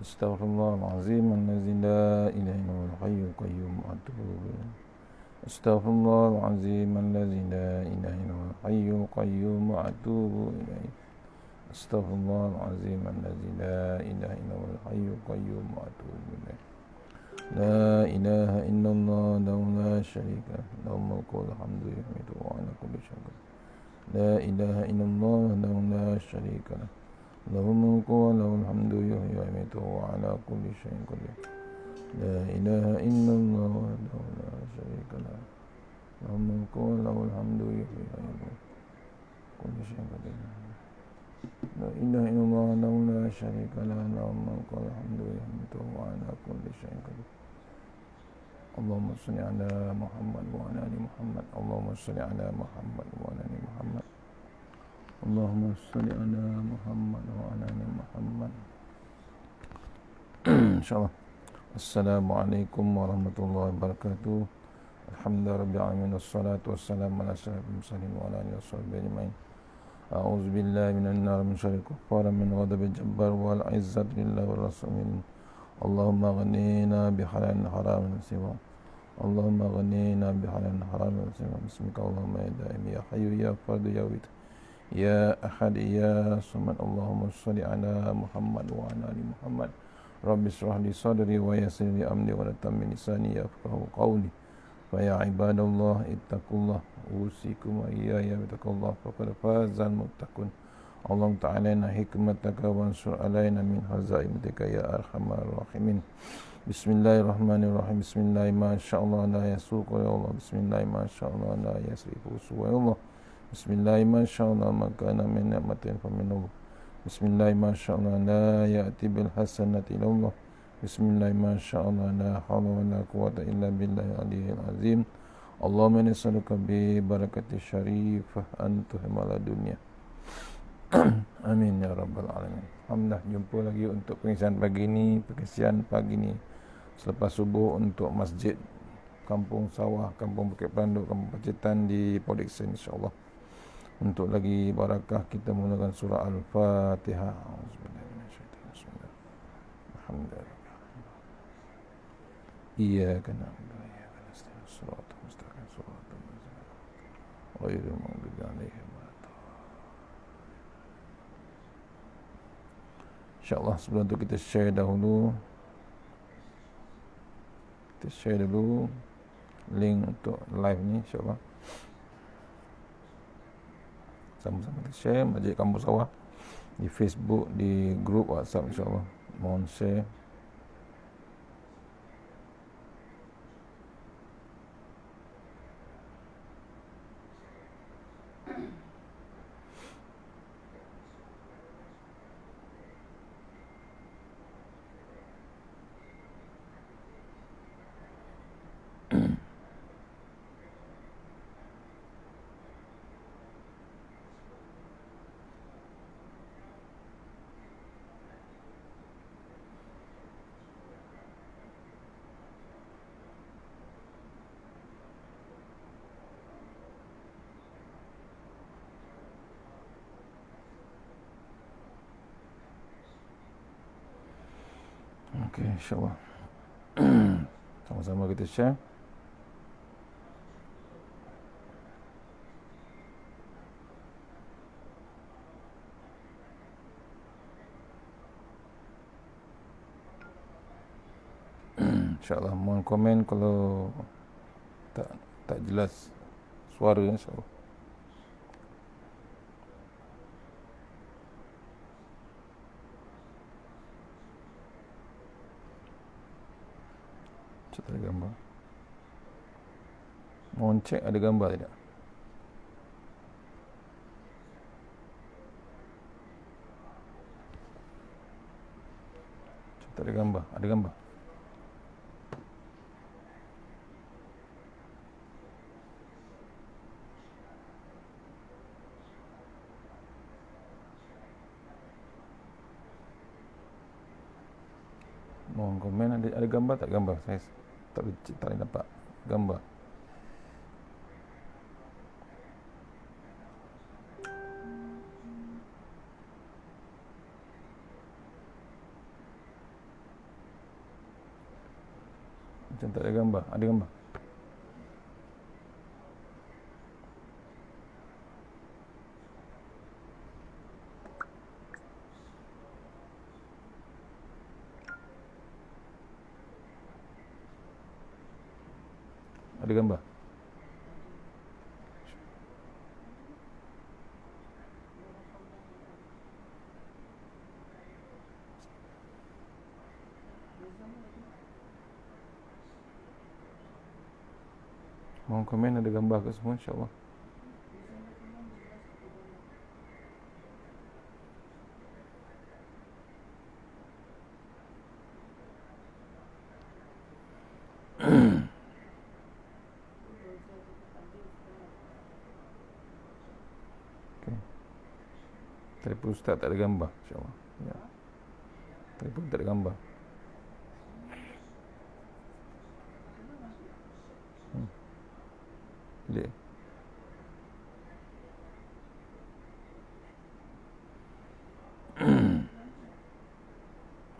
Astaghfirullahalazim allazi la ilaha illal hayyul qayyum wa atubu ilaih. Astaghfirullahalazim allazi la ilaha illal hayyul qayyum wa atubu ilaih. Astaghfirullahalazim allazi la ilaha illal hayyul qayyum wa atubu ilaih. La ilaha illallah la syarika lahu mulku wa hamdu yuhmidu wa ala kulli syai'in qadir. La ilaha illallah la syarika lahu mulku wa lahul hamdu yuhyi wa yumiitu wa ala kulli syai'in qadir. La ilaha illallah la syarika lahu mulku wa lahul hamdu yuhyi wa yumiitu wa ala kulli syai'in qadir. La ilaha illallah la syarika lahu mulku wa lahul hamdu yuhyi wa ala kulli syai'in qadir. Allahumma shalli ala Muhammad wa ala ali Muhammad. Allahumma shalli ala Muhammad wa ala ali Muhammad. Allahumma shalli ala Muhammad wa ala ali Muhammad. Insyaallah. Assalamualaikum warahmatullahi wabarakatuh. Alhamdulillahirabbil alamin wassalatu wassalamu ala asyrafil mursalin wa ala alihi washabbihi ajmain. A'udzu billahi minan nar min syarril kuffar min ghadabil jabbar wal izzati lillahi war rasulin. Allahumma ghnina bihalalin haramin siwa. Allahumma ghnina bihalalin haramin siwa. Bismika Allahumma ya daim ya hayyu ya fardu ya wit ya ahad ya samad. Allahumma shalli ala Muhammad wa ala ali Muhammad. Rabbi shrah li sadri wa yassir li amri wa la tammin lisani yafqahu qawli. Fa ya ibadallah ittaqullah usikum wa iyaya bittaqullah faqad fazal muttaqun. Allah ta'ala hikmataka wa ansur alaina min hazaimatika ya arhamar rahimin. Bismillahirrahmanirrahim. Bismillah ma sya'allah la yasuqu ya Allah. Bismillah ma sya'allah la yasrifu ya Allah. Bismillah ma sya'allah ma kana min ni'matin fa min Allah. Bismillah ma sya'allah la ya'ti bil hasanati illa Allah. Bismillah ma sya'allah la hawla wa la quwwata illa billahil aliyyil azim. Allahumma nas'aluka bi barakati syarifah an tuhmala dunya. Amin ya rabbal alamin. Alhamdulillah, jumpa lagi untuk pengisian pagi ni selepas subuh untuk masjid Kampung Sawah, Kampung Bukit Pelanduk, Kampung Pacitan di Port Dickson, insyaAllah. Untuk lagi barakah kita mulakan surah Al-Fatihah. Alhamdulillah. Iyyaka na'budu wa iyyaka nasta'in. Shiratal mustaqim, shiratal ladzina ghairil maghdubi 'alaihim. InsyaAllah sebelum tu kita share dahulu. Kita share dulu link untuk live ni, insyaAllah. Sama-sama kita share Masjid Kampung Sawah di Facebook, di grup WhatsApp, insyaAllah. Mohon share. Okey, insyaAllah. Sama-sama kita share. InsyaAllah, mohon komen kalau tak jelas suara, insyaAllah. Cek ada gambar. Mohon cek ada gambar tidak? Cek ada gambar. Ada gambar. Mohon komen ada gambar tak gambar? Saya tak boleh nampak gambar. Macam tak ada gambar. Ada gambar? Ada gambar? Mohon komen ada gambar ke semua, insyaAllah. Okay. Telefon Ustaz tak ada gambar, insyaAllah. Ya. Telefon tak ada gambar. Pilih.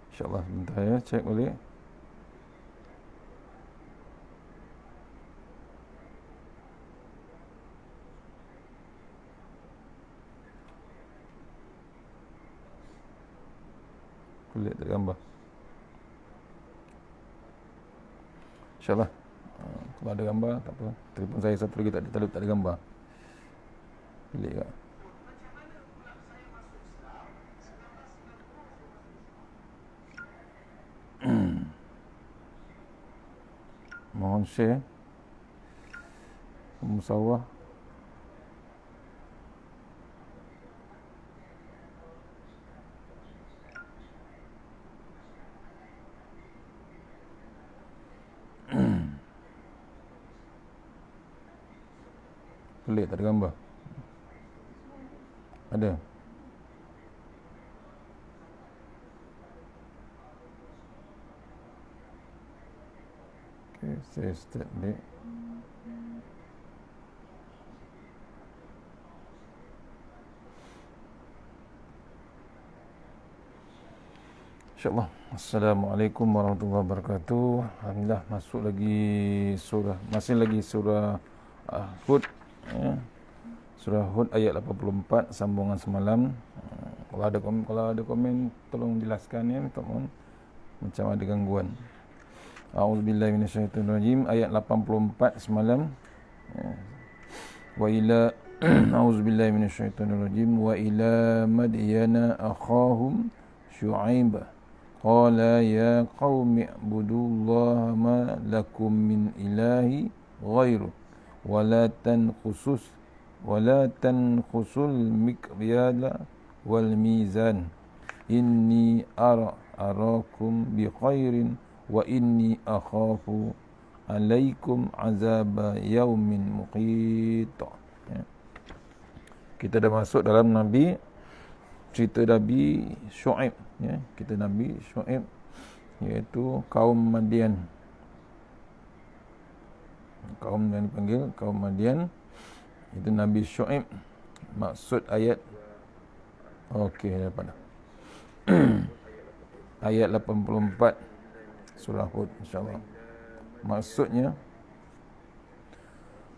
InsyaAllah sebentar ya, cek boleh. Kulit tak ada gambar. InsyaAllah kalau ada gambar tak apa. Telefon saya satu lagi tak ada gambar. Pilih tak? Mohon share, musawah. Pelik tak ada gambar. Ada. Okay, saya start balik. InsyaAllah. Assalamualaikum warahmatullahi wabarakatuh. Alhamdulillah masuk lagi surah, masih lagi surah Hud ya. Surah Hud ayat 84 sambungan semalam. Kalau ada komen tolong jelaskan ya, teman. Macam ada gangguan. A'udzubillahi minasyaitonirrajim ayat 84 semalam. Wa ila a'udzubillahi minasyaitonirrajim wa ila madyana akhahum Syu'aib qala ya qaumi ibudullaha ma lakum min ilahi ghairu wa la tanqusul mikyala wal mizan inni arakum bi khairin wa inni akhafu alaikum azaba yaumin muqit. Kita dah masuk dalam cerita Nabi Syuaib ya. Kita Nabi Syuaib iaitu kaum Madian. Kaum yang dipanggil kaum Madian itu Nabi Syuaib. Maksud ayat okey dapat dah. Ayat 84 surah Hud insya-Allah. Maksudnya,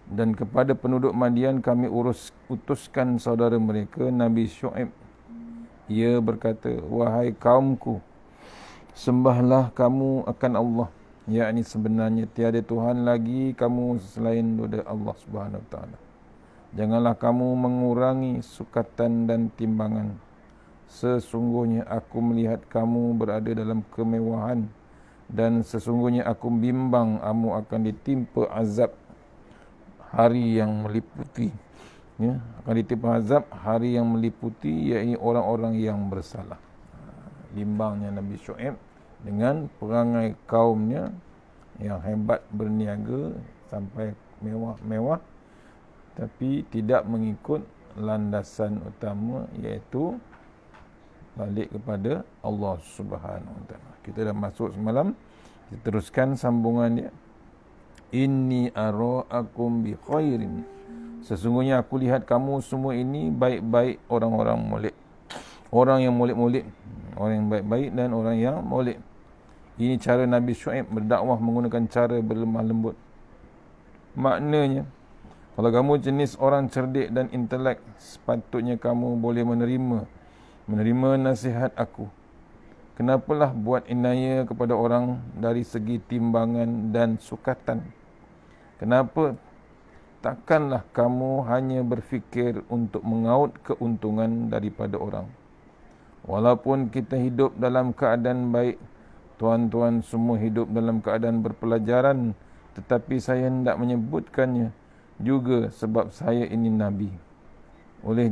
dan kepada penduduk Madian kami utuskan saudara mereka Nabi Syuaib. Ia berkata, wahai kaumku, sembahlah kamu akan Allah, yakni sebenarnya tiada Tuhan lagi kamu selain daripada Allah Subhanahu Wa Taala. Janganlah kamu mengurangi sukatan dan timbangan. Sesungguhnya aku melihat kamu berada dalam kemewahan, dan sesungguhnya aku bimbang kamu akan ditimpa azab hari yang meliputi ya, akan ditimpa azab hari yang meliputi, iaitu orang-orang yang bersalah. Bimbangnya Nabi Syuaib dengan perangai kaumnya yang hebat berniaga sampai mewah-mewah, tapi tidak mengikut landasan utama, iaitu balik kepada Allah Subhanahu Wa Taala. Kita dah masuk semalam, kita teruskan sambungan dia. Inni ara'akum bi khairin. Sesungguhnya aku lihat kamu semua ini baik-baik, orang-orang molek. Orang yang molek-molek, orang yang baik-baik dan orang yang molek. Ini cara Nabi Syuaib berdakwah menggunakan cara berlemah lembut. Maknanya, kalau kamu jenis orang cerdik dan intelek, sepatutnya kamu boleh menerima nasihat aku. Kenapalah buat inaya kepada orang dari segi timbangan dan sukatan? Kenapa takkanlah kamu hanya berfikir untuk mengaut keuntungan daripada orang? Walaupun kita hidup dalam keadaan baik, tuan-tuan semua hidup dalam keadaan berpelajaran, tetapi saya hendak menyebutkannya juga sebab saya ini Nabi. Boleh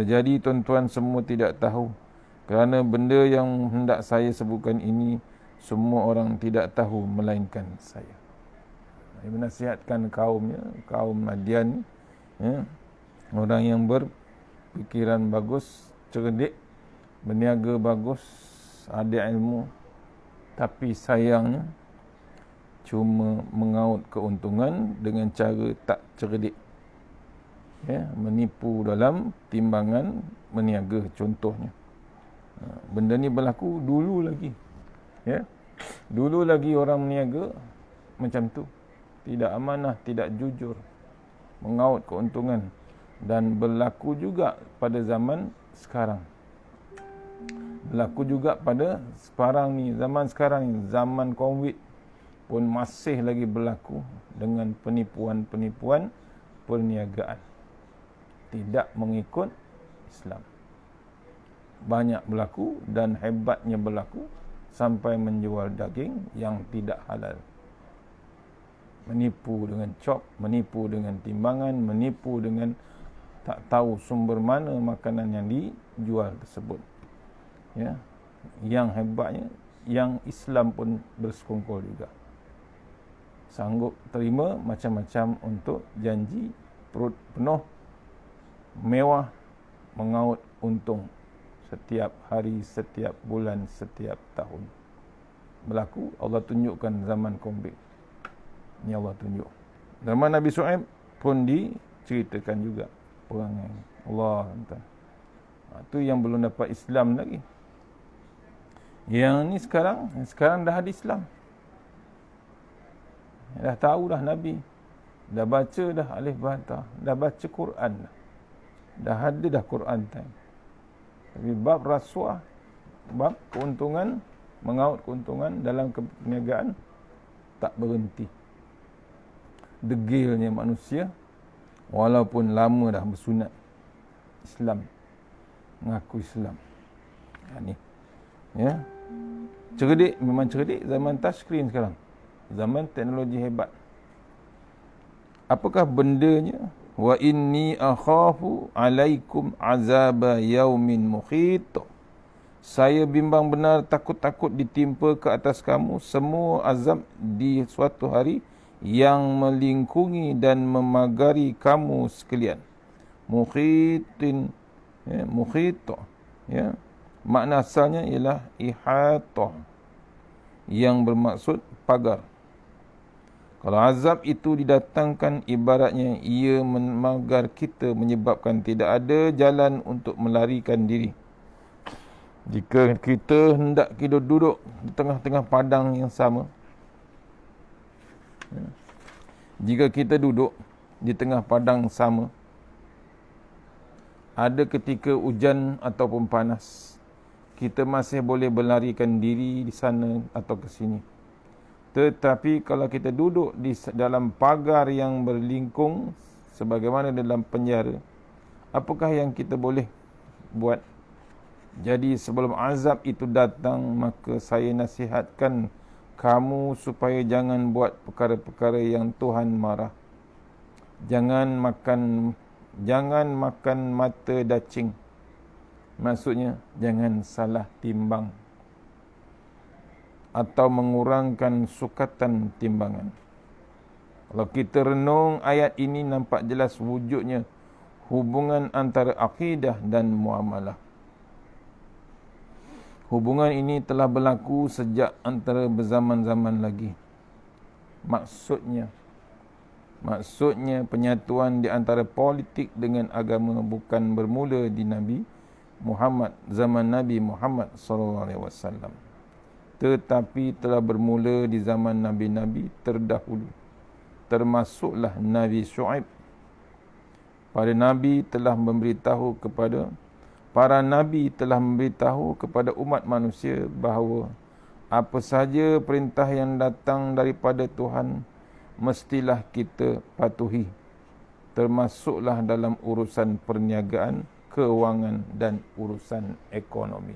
jadi tuan-tuan semua tidak tahu, kerana benda yang hendak saya sebutkan ini semua orang tidak tahu melainkan saya. Dia menasihatkan kaumnya, kaum Madian, ya, orang yang berfikiran bagus, cerdik, berniaga bagus, ada ilmu, tapi sayangnya cuma mengaut keuntungan dengan cara tak cerdik, ya, menipu dalam timbangan berniaga contohnya. Benda ni berlaku dulu lagi, ya. Dulu lagi orang berniaga macam tu, tidak amanah, tidak jujur, mengaut keuntungan, dan berlaku juga pada zaman sekarang. Berlaku juga pada sekarang ni, zaman COVID pun masih lagi berlaku dengan penipuan-penipuan perniagaan tidak mengikut Islam. Banyak berlaku dan hebatnya berlaku sampai menjual daging yang tidak halal. Menipu dengan cop, menipu dengan timbangan, menipu dengan tak tahu sumber mana makanan yang dijual tersebut. Ya, yang hebatnya, yang Islam pun bersekongkol juga. Sanggup terima macam-macam untuk janji perut penuh, mewah, mengaut untung setiap hari, setiap bulan, setiap tahun. Berlaku, Allah tunjukkan zaman COVID. Ini Allah tunjuk. Zaman Nabi Syuaib pun diceritakan juga perangai Allah. Itu yang belum dapat Islam lagi. Yang ni sekarang dah ada Islam. Dah tahu dah Nabi. Dah baca dah alif bata. Dah baca Quran dah. Dah ada dah Quran time. Tapi bab rasuah, bab keuntungan, mengaut keuntungan dalam perniagaan tak berhenti. Degilnya manusia walaupun lama dah bersunat Islam, mengaku Islam. Ni, ya. Cerdik, memang cerdik zaman touchscreen sekarang. Zaman teknologi hebat. Apakah bendanya? Wa inni akhafu alaikum azaba yaumin muhit. Saya bimbang benar, takut-takut ditimpa ke atas kamu semua azab di suatu hari yang melingkungi dan memagari kamu sekalian. Muhitin, ya, muhit, ya. Makna asalnya ialah ihatah, yang bermaksud pagar. Kalau azab itu didatangkan, ibaratnya ia memagar kita, menyebabkan tidak ada jalan untuk melarikan diri. Jika kita hendak kita duduk di tengah-tengah padang yang sama, jika kita duduk di tengah padang sama, ada ketika hujan ataupun panas, kita masih boleh berlarikan diri di sana atau ke sini. Tetapi kalau kita duduk di dalam pagar yang berlingkung sebagaimana dalam penjara, apakah yang kita boleh buat? Jadi sebelum azab itu datang, maka saya nasihatkan kamu supaya jangan buat perkara-perkara yang Tuhan marah. Jangan makan mata dacing. Maksudnya jangan salah timbang atau mengurangkan sukatan timbangan. Kalau kita renung ayat ini, nampak jelas wujudnya hubungan antara akidah dan muamalah. Hubungan ini telah berlaku sejak antara berzaman-zaman lagi. Maksudnya penyatuan di antara politik dengan agama bukan bermula di Nabi Muhammad, zaman Nabi Muhammad SAW. tetapi telah bermula di zaman Nabi-Nabi terdahulu. Termasuklah Nabi Syuaib. Para Nabi telah memberitahu kepada umat manusia bahawa apa saja perintah yang datang daripada Tuhan mestilah kita patuhi, termasuklah dalam urusan perniagaan, keuangan dan urusan ekonomi.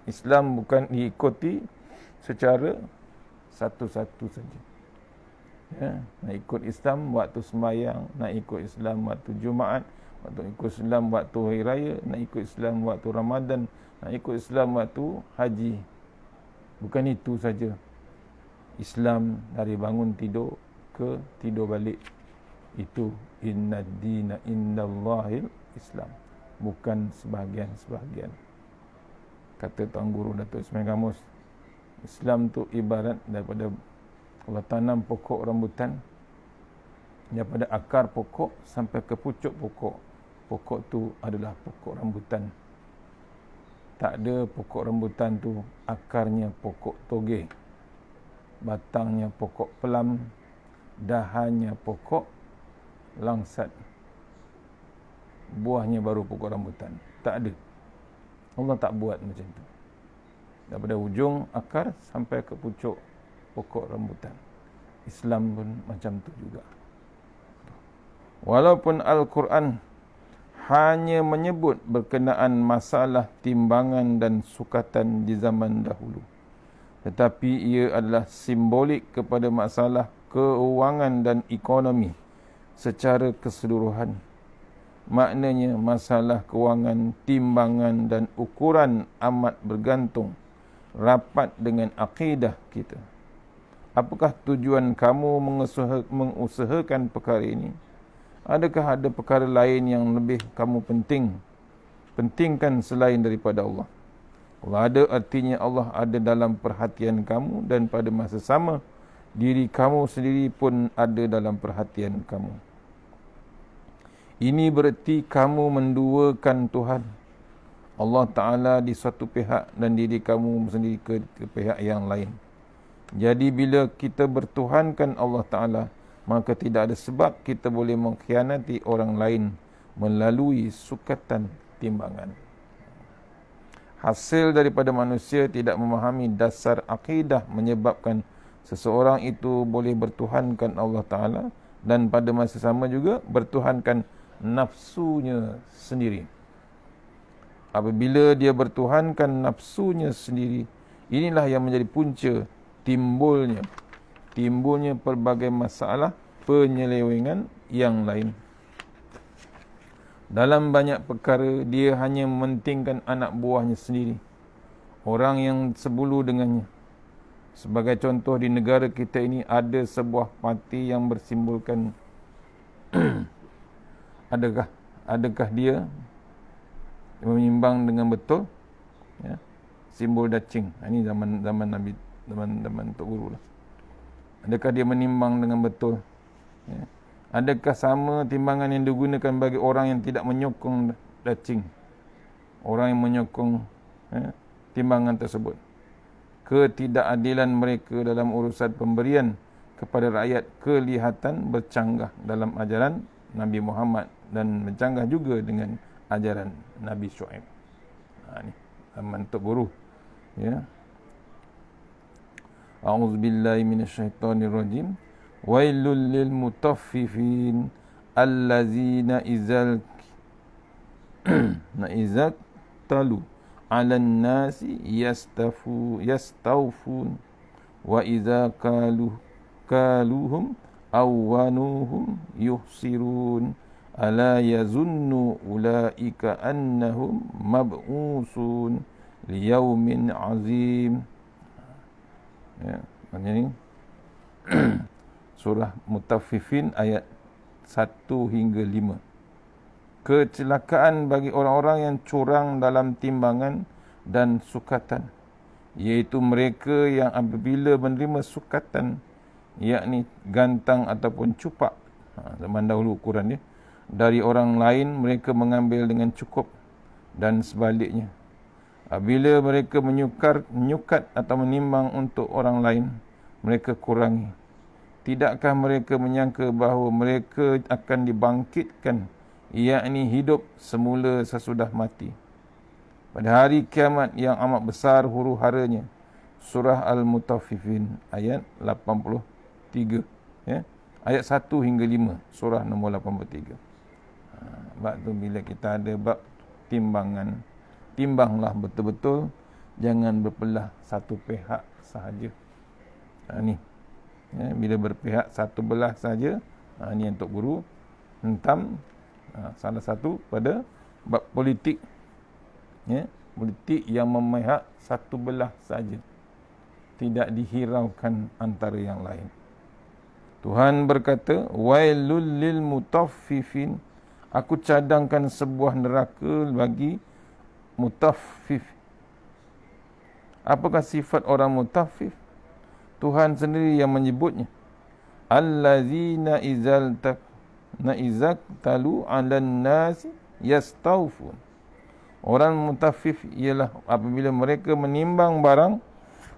Islam bukan diikuti secara satu-satu saja. Nak ikut Islam waktu sembahyang, nak ikut Islam waktu Jumaat, nak ikut Islam waktu Hari Raya, nak ikut Islam waktu Ramadan, nak ikut Islam waktu haji. Bukan itu saja. Islam dari bangun tidur ke tidur balik. Itu inna dina indallahil Islam. Bukan sebahagian-sebahagian. Kata Tuan Guru Datuk Ismail Kamus, Islam tu ibarat daripada Allah tanam pokok rambutan, daripada akar pokok sampai ke pucuk pokok. Pokok tu adalah pokok rambutan. Tak ada pokok rambutan tu akarnya pokok toge, batangnya pokok pelam, dahannya pokok langsat, buahnya baru pokok rambutan. Tak ada. Allah tak buat macam tu. Daripada ujung akar sampai ke pucuk pokok rambutan. Islam pun macam tu juga. Walaupun Al-Quran hanya menyebut berkenaan masalah timbangan dan sukatan di zaman dahulu, tetapi ia adalah simbolik kepada masalah keuangan dan ekonomi secara keseluruhan. Maknanya masalah kewangan, timbangan dan ukuran amat bergantung rapat dengan akidah kita. Apakah tujuan kamu mengusahakan perkara ini? Adakah ada perkara lain yang lebih kamu pentingkan selain daripada Allah? Allah ada artinya Allah ada dalam perhatian kamu, dan pada masa sama diri kamu sendiri pun ada dalam perhatian kamu. Ini bererti kamu menduakan Tuhan Allah Ta'ala di suatu pihak dan diri kamu sendiri ke pihak yang lain. Jadi bila kita bertuhankan Allah Ta'ala, maka tidak ada sebab kita boleh mengkhianati orang lain melalui sukatan timbangan. Hasil daripada manusia tidak memahami dasar akidah menyebabkan seseorang itu boleh bertuhankan Allah Ta'ala dan pada masa sama juga bertuhankan nafsunya sendiri. Apabila dia bertuhankan nafsunya sendiri, inilah yang menjadi punca timbulnya pelbagai masalah penyelewengan yang lain. Dalam banyak perkara, dia hanya mementingkan anak buahnya sendiri, orang yang sebulu dengannya. Sebagai contoh, di negara kita ini ada sebuah parti yang bersimbolkan adakah dia menyimbang dengan betul, ya, simbol dacing. Ini zaman Nabi, zaman Tok Guru lah. Adakah dia menimbang dengan betul, ya? Adakah sama timbangan yang digunakan bagi orang yang tidak menyokong dacing, orang yang menyokong, ya, timbangan tersebut? Ketidakadilan mereka dalam urusan pemberian kepada rakyat kelihatan bercanggah dalam ajaran Nabi Muhammad dan bercanggah juga dengan ajaran Nabi Syuaib. Ni zaman Tok Guru, ya. A'udzubillahi minasyaitonirrajim. Wailul lil mutaffifin allazina izal talu 'alan nasi yastawfun wa idza kaluhum aw wanuhum yuhsirun ala yazunnu ulaika annahum mab'usun liyaumin azim. Ya, maknanya ni surah Mutaffifin ayat 1 hingga 5. Kecelakaan bagi orang-orang yang curang dalam timbangan dan sukatan, iaitu mereka yang apabila menerima sukatan, yakni gantang ataupun cupak, zaman dahulu ukuran dia, dari orang lain, mereka mengambil dengan cukup, dan sebaliknya. Apabila mereka menyukat atau menimbang untuk orang lain, mereka kurangi. Tidakkah mereka menyangka bahawa mereka akan dibangkitkan, yakni hidup semula sesudah mati, pada hari kiamat yang amat besar huru-haranya? Surah Al-Mutaffifin ayat 83. Ya? Ayat 1 hingga 5, surah nombor 83. Sebab tu bila kita ada bab timbangan, timbanglah betul-betul, jangan berbelah satu pihak sahaja. Ni ya, bila berpihak satu belah saja, ni untuk guru hentam salah satu pada bab politik, ya, politik yang memihak satu belah saja, tidak dihiraukan antara yang lain. Tuhan berkata, wailul lil mutaffifin, aku cadangkan sebuah neraka bagi mutaffif. Apakah sifat orang mutaffif? Tuhan sendiri yang menyebutnya. Allazina izaktalu 'alan nasi yastawfun. Orang mutaffif ialah apabila mereka menimbang barang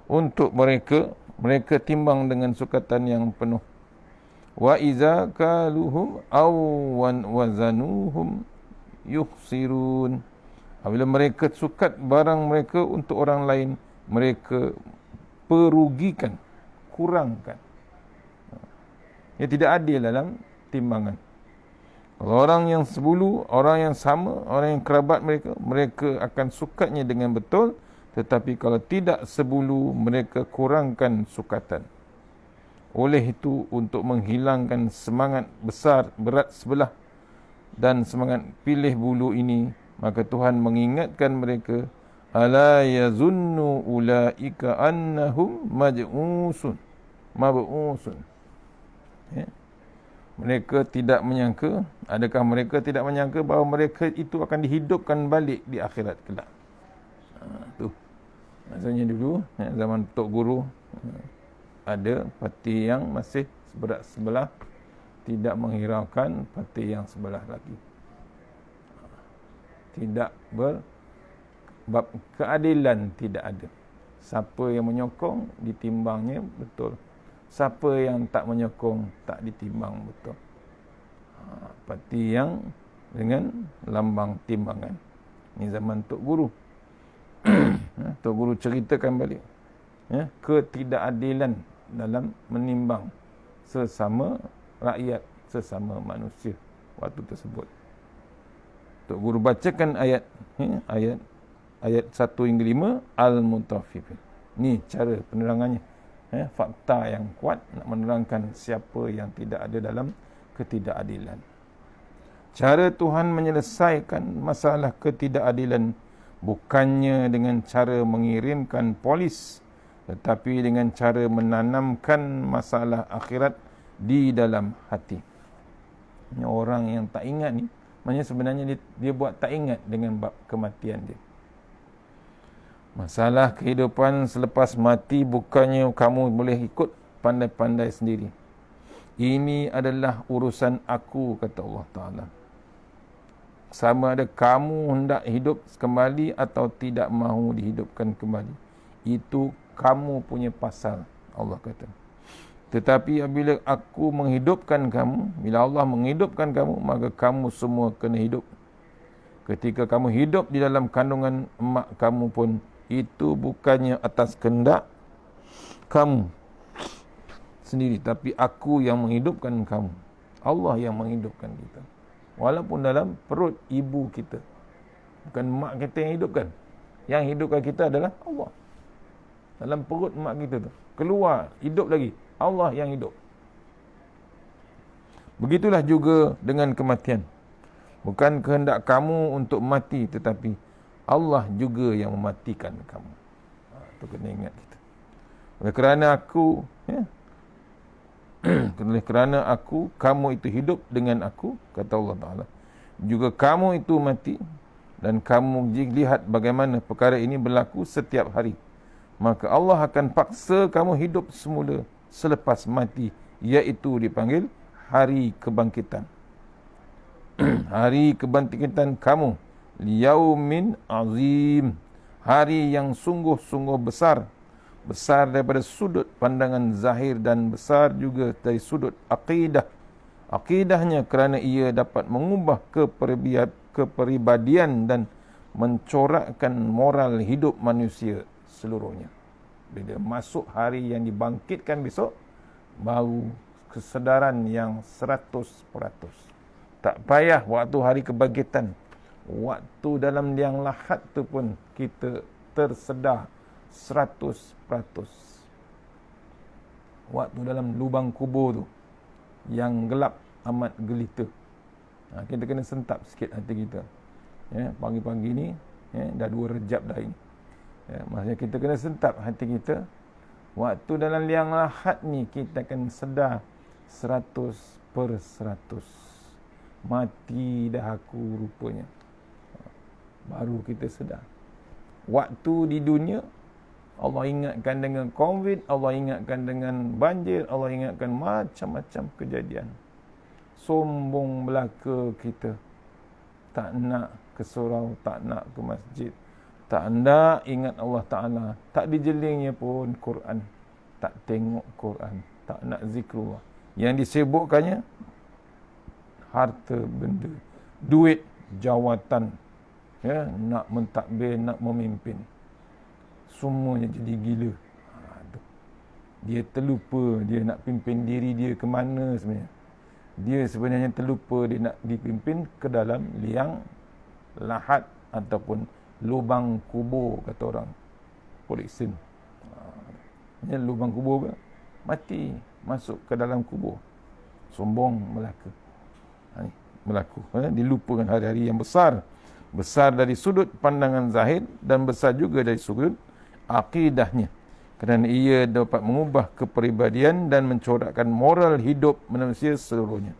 untuk mereka, mereka timbang dengan sukatan yang penuh. Wa iza kaluhum aw wazanuhum yukhsirun. Apabila mereka sukat barang mereka untuk orang lain, mereka perugikan, kurangkan. Ia tidak adil dalam timbangan. Kalau orang yang sebulu, orang yang sama, orang yang kerabat mereka, mereka akan sukatnya dengan betul. Tetapi kalau tidak sebulu, mereka kurangkan sukatan. Oleh itu, untuk menghilangkan semangat besar, berat sebelah dan semangat pilih bulu ini, maka Tuhan mengingatkan mereka, ala yazunnu ulaika annahum mab'usun. Ya. Mereka tidak menyangka, adakah mereka tidak menyangka bahawa mereka itu akan dihidupkan balik di akhirat kelak. Tu maksudnya dulu zaman Tok Guru, ada parti yang masih seberat sebelah, tidak menghiraukan parti yang sebelah lagi. Tidak bab keadilan tidak ada. Siapa yang menyokong ditimbangnya betul. Siapa yang tak menyokong tak ditimbang betul. Parti yang dengan lambang timbangan. Ini zaman Tok Guru. Tok Guru ceritakan balik, ya, ketidakadilan dalam menimbang sesama rakyat, sesama manusia waktu tersebut. Tok Guru bacakan ayat, ya, ayat 1 hingga 5 Al-Mutaffifin. Ni cara penerangannya, ya, fakta yang kuat nak menerangkan siapa yang tidak ada dalam ketidakadilan. Cara Tuhan menyelesaikan masalah ketidakadilan bukannya dengan cara mengirimkan polis, tetapi dengan cara menanamkan masalah akhirat di dalam hati. Ini orang yang tak ingat ni, maknanya sebenarnya dia buat tak ingat dengan bab kematian dia. Masalah kehidupan selepas mati bukannya kamu boleh ikut pandai-pandai sendiri. Ini adalah urusan aku, kata Allah Ta'ala. Sama ada kamu hendak hidup kembali atau tidak mahu dihidupkan kembali, itu kamu punya pasal, Allah kata. Tetapi apabila aku menghidupkan kamu, bila Allah menghidupkan kamu, maka kamu semua kena hidup. Ketika kamu hidup di dalam kandungan emak kamu pun, itu bukannya atas kehendak kamu sendiri, tapi aku yang menghidupkan kamu. Allah yang menghidupkan kita. Walaupun dalam perut ibu kita. Bukan mak kita yang hidupkan. Yang hidupkan kita adalah Allah. Dalam perut mak kita tu. Keluar, hidup lagi. Allah yang hidup. Begitulah juga dengan kematian. Bukan kehendak kamu untuk mati, tetapi Allah juga yang mematikan kamu. Itu kena ingat kita. Oleh kerana aku, ya, oleh kerana aku, kamu itu hidup dengan aku, kata Allah Ta'ala. Juga kamu itu mati, dan kamu lihat bagaimana perkara ini berlaku setiap hari. Maka Allah akan paksa kamu hidup semula selepas mati, iaitu dipanggil hari kebangkitan. Hari kebangkitan kamu, liyaumin azim, Hari yang sungguh-sungguh besar. Besar daripada sudut pandangan zahir dan besar juga dari sudut akidah. Akidahnya kerana ia dapat mengubah kepribadian dan mencorakkan moral hidup manusia seluruhnya. Bila masuk hari yang dibangkitkan besok, baru kesedaran yang 100%. Tak payah waktu hari kebangkitan. Waktu dalam liang lahat tu pun kita tersedar 100%. Waktu dalam lubang kubur tu yang gelap amat gelita. Kita kena sentap sikit hati kita. Pagi-pagi ni dah 2 Rejab dah ini. Maksudnya kita kena sentap hati kita. Waktu dalam liang lahat ni kita akan sedar 100%. Mati dah aku rupanya. Baru kita sedar. Waktu di dunia, Allah ingatkan dengan COVID, Allah ingatkan dengan banjir, Allah ingatkan macam-macam kejadian. Sombong belaka kita. Tak nak ke surau, tak nak ke masjid. Tak nak ingat Allah Ta'ala. Tak dijelingnya pun Quran. Tak tengok Quran. Tak nak zikrullah. Yang disibukkannya, harta benda. Duit, jawatan. Nak mentadbir, nak memimpin. Semuanya jadi gila. Dia terlupa dia nak pimpin diri dia ke mana sebenarnya. Dia sebenarnya terlupa dia nak dipimpin ke dalam liang lahat ataupun lubang kubur, kata orang Poleksin. Ini lubang kubur ke? Mati, masuk ke dalam kubur. Sombong melaka. Melaku. Dilupakan hari-hari yang besar. Besar dari sudut pandangan zahir dan besar juga dari sudut akidahnya. Kerana ia dapat mengubah kepribadian dan mencorakkan moral hidup manusia seluruhnya.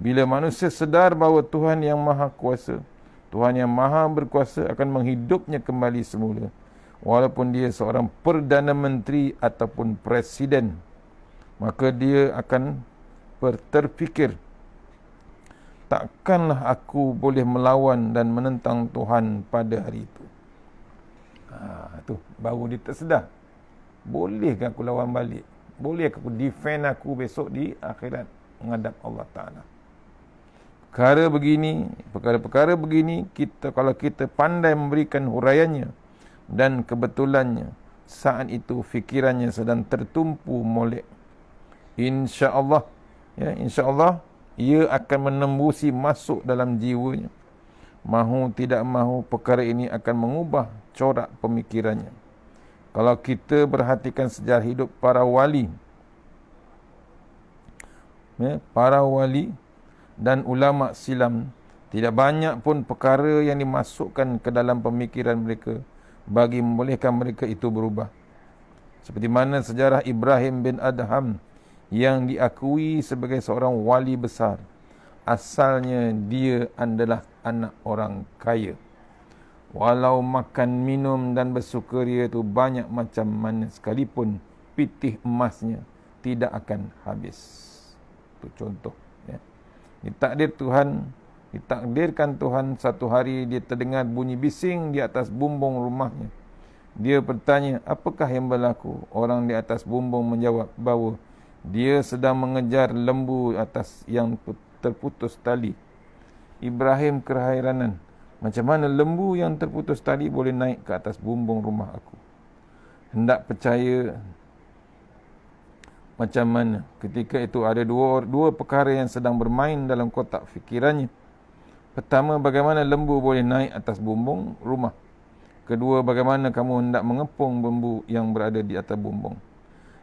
Bila manusia sedar bahawa Tuhan yang Maha Kuasa, Tuhan yang Maha Berkuasa akan menghidupnya kembali semula. Walaupun dia seorang Perdana Menteri ataupun Presiden, maka dia akan terfikir, takkanlah aku boleh melawan dan menentang Tuhan pada hari itu. Tu baru dia tersedar. Bolehkah aku lawan balik? Bolehkah aku defend aku besok di akhirat menghadap Allah Ta'ala? Perkara-perkara begini, kalau kita pandai memberikan huraiannya dan kebetulannya, saat itu fikirannya sedang tertumpu molek. InsyaAllah, insyaAllah, ia akan menembusi masuk dalam jiwanya. Mahu tidak mahu, perkara ini akan mengubah corak pemikirannya. Kalau kita perhatikan sejarah hidup para wali, dan ulama silam, tidak banyak pun perkara yang dimasukkan ke dalam pemikiran mereka bagi membolehkan mereka itu berubah. Seperti mana sejarah Ibrahim bin Adham yang diakui sebagai seorang wali besar. Asalnya dia adalah anak orang kaya. Walau makan, minum dan bersukaria itu banyak macam mana sekalipun, pitih emasnya tidak akan habis. Itu contoh. Ditakdirkan Tuhan, satu hari dia terdengar bunyi bising di atas bumbung rumahnya. Dia bertanya, apakah yang berlaku? Orang di atas bumbung menjawab bahawa dia sedang mengejar lembu atas yang terputus tali. Ibrahim keheranan, macam mana lembu yang terputus tali boleh naik ke atas bumbung rumah aku? Hendak percaya macam mana? Ketika itu ada dua perkara yang sedang bermain dalam kotak fikirannya. Pertama, bagaimana lembu boleh naik atas bumbung rumah? Kedua, bagaimana kamu hendak mengepung lembu yang berada di atas bumbung?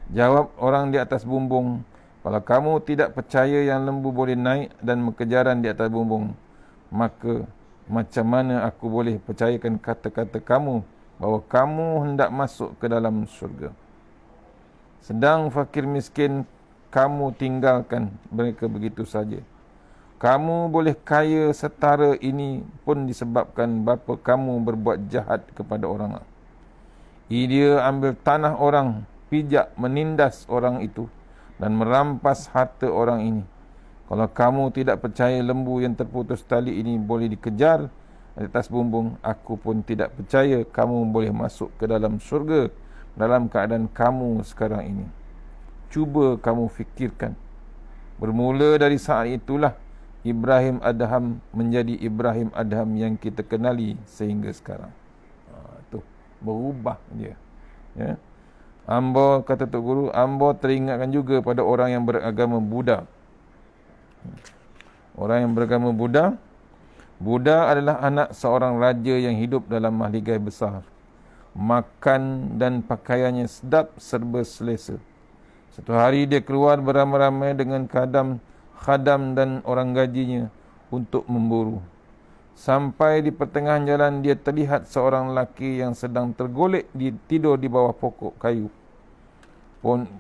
Jawab orang di atas bumbung, kalau kamu tidak percaya yang lembu boleh naik dan berkejaran di atas bumbung, maka macam mana aku boleh percayakan kata-kata kamu bahawa kamu hendak masuk ke dalam syurga? Sedang fakir miskin, kamu tinggalkan mereka begitu saja. Kamu boleh kaya setara ini pun disebabkan bapa kamu berbuat jahat kepada orang. Dia ambil tanah orang, pijak, menindas orang itu dan merampas harta orang ini. Kalau kamu tidak percaya lembu yang terputus tali ini boleh dikejar di atas bumbung. Aku pun tidak percaya kamu boleh masuk ke dalam syurga dalam keadaan kamu sekarang ini. Cuba kamu fikirkan. Bermula dari saat itulah Ibrahim Adham menjadi Ibrahim Adham yang kita kenali sehingga sekarang. Tu berubah dia. Ya. Ambo, kata Tok Guru, ambo teringatkan juga pada orang yang beragama Buddha. Orang yang beragama Buddha, Buddha adalah anak seorang raja yang hidup dalam mahligai besar. Makan dan pakaiannya sedap serba selesa. Satu hari dia keluar beramai-ramai dengan khadam dan orang gajinya untuk memburu. Sampai di pertengahan jalan dia terlihat seorang lelaki yang sedang tergolek tidur di bawah pokok kayu.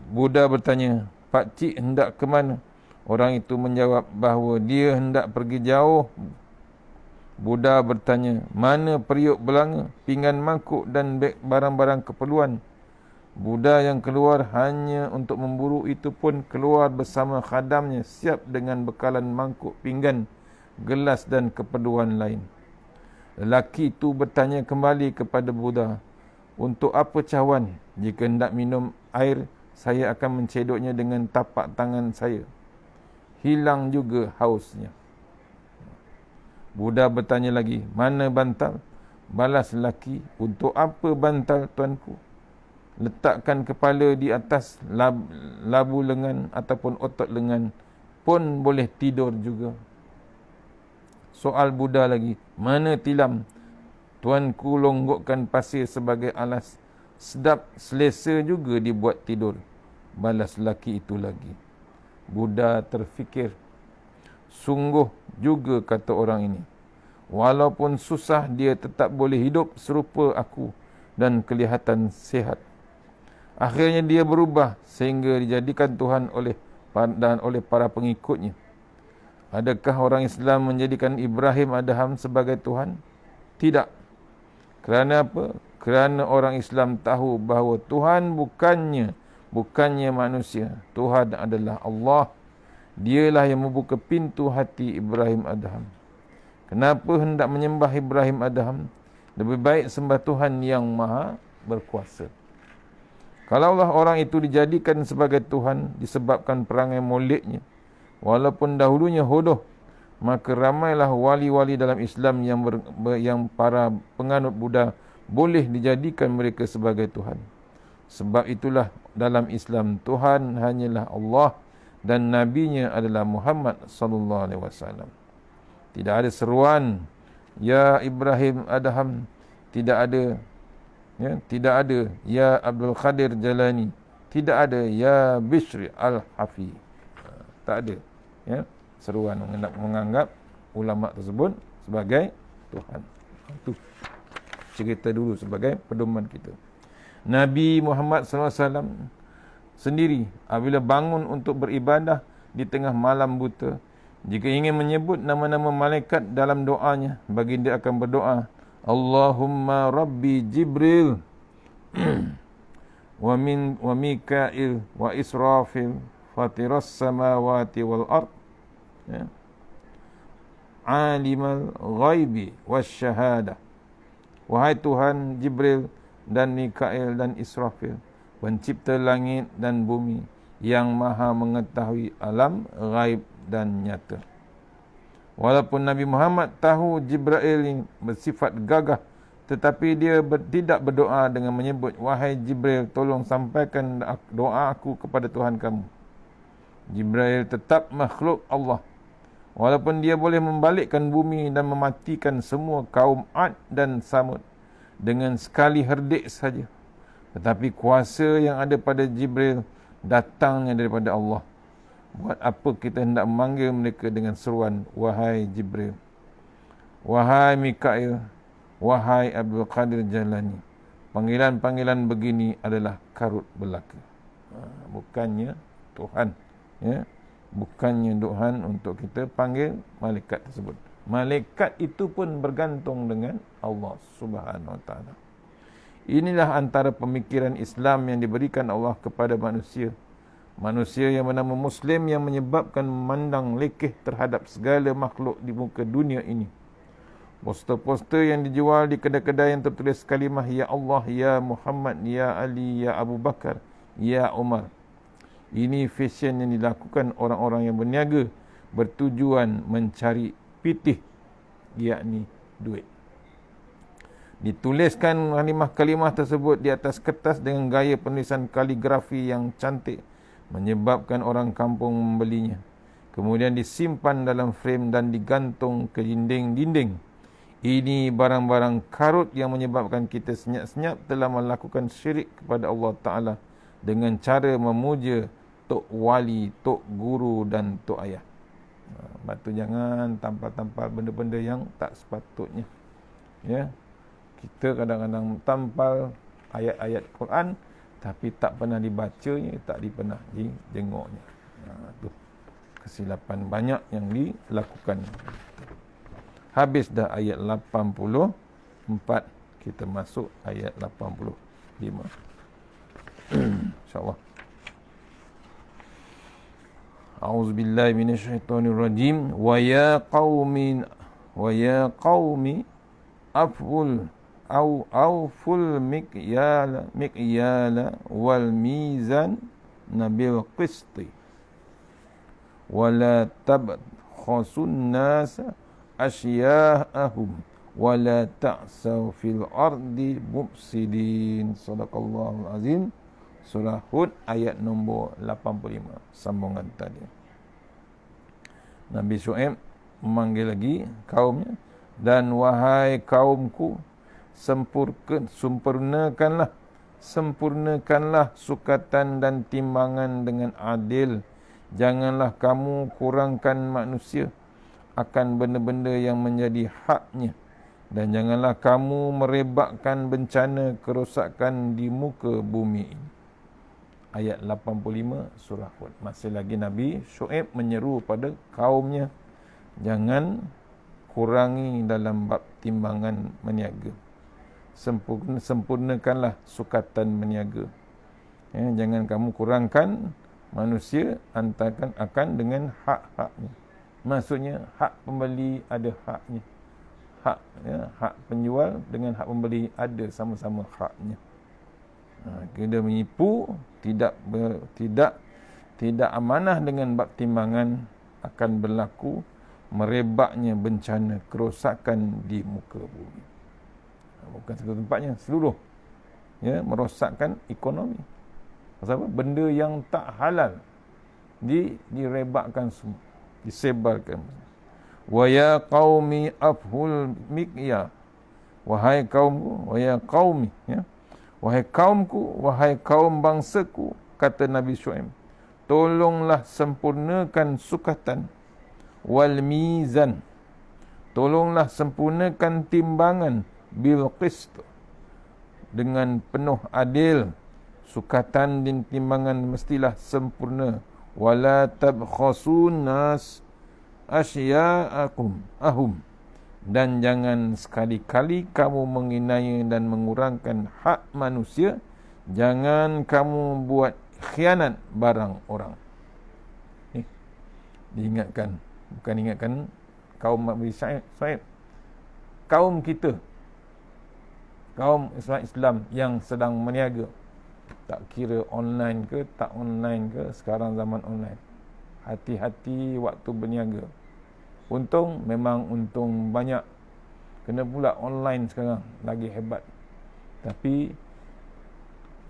Buddha bertanya, "Pak Cik hendak ke mana?" Orang itu menjawab bahawa dia hendak pergi jauh. Buddha bertanya, "Mana periuk belanga, pinggan mangkuk dan beg barang-barang keperluan?" Buddha yang keluar hanya untuk memburu itu pun keluar bersama khadamnya, siap dengan bekalan mangkuk, pinggan, gelas dan keperluan lain. Lelaki itu bertanya kembali kepada Buddha, "Untuk apa cawan? Jika hendak minum air, saya akan mencedoknya dengan tapak tangan saya. Hilang juga hausnya." Buddha bertanya lagi, "Mana bantal?" Balas lelaki, "Untuk apa bantal, tuanku? Letakkan kepala di atas labu lengan ataupun otot lengan pun boleh tidur juga." Soal Buddha lagi, "Mana tilam? Tuanku longgokkan pasir sebagai alas. Sedap selesa juga dibuat tidur." Balas lelaki itu lagi. Buddha terfikir, "Sungguh juga," kata orang ini, "walaupun susah dia tetap boleh hidup serupa aku dan kelihatan sihat." Akhirnya dia berubah sehingga dijadikan Tuhan oleh para pengikutnya. Adakah orang Islam menjadikan Ibrahim Adham sebagai Tuhan? Tidak. Kerana apa? Kerana orang Islam tahu bahawa Tuhan bukannya manusia. Tuhan adalah Allah. Dialah yang membuka pintu hati Ibrahim Adham. Kenapa hendak menyembah Ibrahim Adham? Lebih baik sembah Tuhan yang Maha Berkuasa. Kalaulah orang itu dijadikan sebagai Tuhan disebabkan perangai moleknya, walaupun dahulunya hodoh, maka ramailah wali-wali dalam Islam yang para penganut Buddha boleh dijadikan mereka sebagai Tuhan. Sebab itulah dalam Islam Tuhan hanyalah Allah dan nabinya adalah Muhammad sallallahu alaihi wasallam. Tidak ada seruan ya Ibrahim Adham, tidak ada ya Abdul Qadir Jalani, tidak ada ya Bishri Al-Hafi. Tak ada seruan menganggap ulama tersebut sebagai Tuhan. Itu cerita dulu sebagai pedoman kita. Nabi Muhammad SAW sendiri apabila bangun untuk beribadah di tengah malam buta, jika ingin menyebut nama-nama malaikat dalam doanya, baginda akan berdoa, "Allahumma Rabbi Jibril wa Mikail wa Israfil fatiras samawati wal ard, alimal ghaibi wasyahadah." Wahai Tuhan Jibril dan Mikail dan Israfil, pencipta langit dan bumi, yang maha mengetahui alam ghaib dan nyata. Walaupun Nabi Muhammad tahu Jibril ini bersifat gagah, tetapi dia tidak berdoa dengan menyebut, "Wahai Jibril, tolong sampaikan doa aku kepada Tuhan kamu." Jibril tetap makhluk Allah. Walaupun dia boleh membalikkan bumi dan mematikan semua kaum Ad dan Samud dengan sekali herdik saja, tetapi kuasa yang ada pada Jibril datangnya daripada Allah. Buat apa kita hendak memanggil mereka dengan seruan, "Wahai Jibril, wahai Mikail, wahai Abdul Qadir Jalani." Panggilan-panggilan begini adalah karut belaka. Bukannya Tuhan, bukannya Tuhan untuk kita panggil malaikat tersebut. Malaikat itu pun bergantung dengan Allah Subhanahu Wa Taala. Inilah antara pemikiran Islam yang diberikan Allah kepada manusia. Manusia yang bernama Muslim yang menyebabkan memandang lekeh terhadap segala makhluk di muka dunia ini. Poster-poster yang dijual di kedai-kedai yang tertulis kalimah Ya Allah, Ya Muhammad, Ya Ali, Ya Abu Bakar, Ya Umar. Ini fashion yang dilakukan orang-orang yang berniaga bertujuan mencari pitih, yakni duit. Dituliskan kalimah-kalimah tersebut di atas kertas dengan gaya penulisan kaligrafi yang cantik, menyebabkan orang kampung membelinya. Kemudian disimpan dalam frame dan digantung ke dinding-dinding. Ini barang-barang karut yang menyebabkan kita senyap-senyap telah melakukan syirik kepada Allah Ta'ala dengan cara memuja Tok Wali, Tok Guru dan Tok Ayah. Sebab tu jangan tampal-tampal benda-benda yang tak sepatutnya. Ya, kita kadang-kadang tampal ayat-ayat Quran tapi tak pernah dibacanya, tak pernah dijengoknya. Tu kesilapan banyak yang dilakukan. Habis dah ayat 84, kita masuk ayat 85. InsyaAllah. A'udzubillahi minasyaitonirrajim. Wa ya qaumi auful mikyala wal mizan nabil qisti wa la tabkhasun nasa asya'ahum wa la ta'saw fil ardi mufsidin. Sadaqallahul azim. Surah Hud ayat nombor 85, sambungan tadi. Nabi Syuaib memanggil lagi kaumnya, dan wahai kaumku, sempurnakanlah sukatan dan timbangan dengan adil. Janganlah kamu kurangkan manusia akan benda-benda yang menjadi haknya, dan janganlah kamu merebakkan bencana kerosakan di muka bumi ini. Ayat 85 surah Hud. Masih lagi Nabi Syuaib menyeru pada kaumnya, jangan kurangi dalam bab timbangan meniaga. Sempurnakanlah sukatan meniaga. Jangan kamu kurangkan manusia antarkan akan dengan hak-haknya. Maksudnya hak pembeli ada haknya. Hak penjual dengan hak pembeli ada sama-sama haknya. Kita menipu, tidak amanah dengan bab timbangan, akan berlaku merebaknya bencana kerosakan di muka bumi. Bukan satu tempatnya, seluruh. Merosakkan ekonomi. Pasal apa? Benda yang tak halal direbakkan semua, disebarkan. Wa ya qaumi afhul mikya. Wahai kaumku, wa ya qaumi, wahai kaumku, wahai kaum bangsaku, kata Nabi Syuaib, tolonglah sempurnakan sukatan, wal mizan, tolonglah sempurnakan timbangan, bil qist, dengan penuh adil. Sukatan dan timbangan mestilah sempurna. Wala tabkhasun nas asya'ahum, dan jangan sekali-kali kamu menghina dan mengurangkan hak manusia. Jangan kamu buat khianat barang orang. Diingatkan, bukan ingatkan kaum Nabi Syuaib, kaum kita, kaum Islam yang sedang meniaga. Tak kira online ke tak online ke, sekarang zaman online. Hati-hati waktu berniaga. Untung, memang untung banyak. Kena pula online sekarang, lagi hebat. Tapi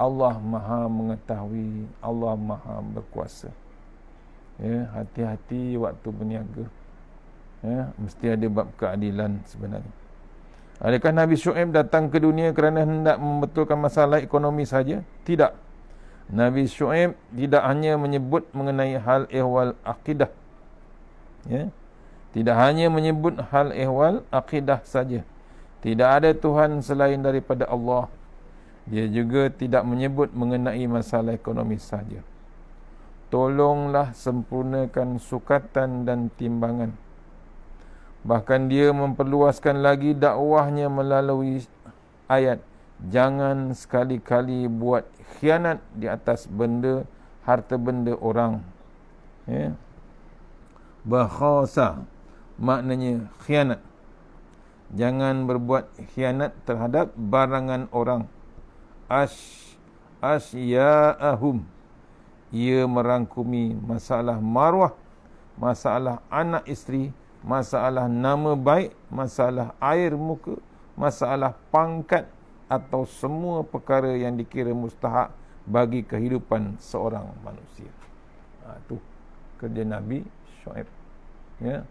Allah Maha mengetahui, Allah Maha berkuasa. Hati-hati waktu berniaga. Mesti ada bab keadilan sebenarnya. Adakah Nabi Syuaib datang ke dunia kerana hendak membetulkan masalah ekonomi saja? Tidak. Nabi Syuaib tidak hanya menyebut mengenai hal ehwal akidah. Tidak hanya menyebut hal ehwal akidah saja. Tidak ada Tuhan selain daripada Allah. Dia juga tidak menyebut mengenai masalah ekonomi saja. Tolonglah sempurnakan sukatan dan timbangan. Bahkan dia memperluaskan lagi dakwahnya melalui ayat, jangan sekali-kali buat khianat di atas benda, harta benda orang. Bakhasa maknanya khianat. Jangan berbuat khianat terhadap barangan orang. Asya'ahum. Ia merangkumi masalah maruah, masalah anak isteri, masalah nama baik, masalah air muka, masalah pangkat atau semua perkara yang dikira mustahak bagi kehidupan seorang manusia. Itu kerja Nabi Shu'aib. Ya.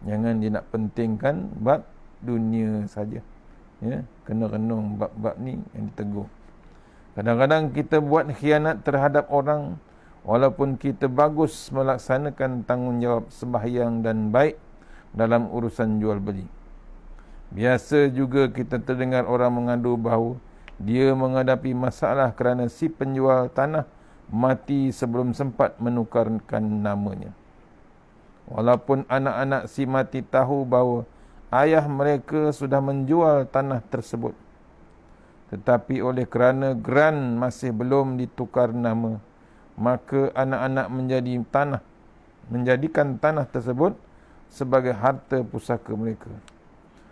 Jangan dia nak pentingkan bab dunia saja. Ya, kena renung bab-bab ni yang ditegur. Kadang-kadang kita buat khianat terhadap orang walaupun kita bagus melaksanakan tanggungjawab sembahyang dan baik dalam urusan jual beli. Biasa juga kita terdengar orang mengadu bahawa dia menghadapi masalah kerana si penjual tanah mati sebelum sempat menukarkan namanya. Walaupun anak-anak si mati tahu bahawa ayah mereka sudah menjual tanah tersebut, tetapi oleh kerana geran masih belum ditukar nama, maka anak-anak menjadikan tanah tersebut sebagai harta pusaka mereka.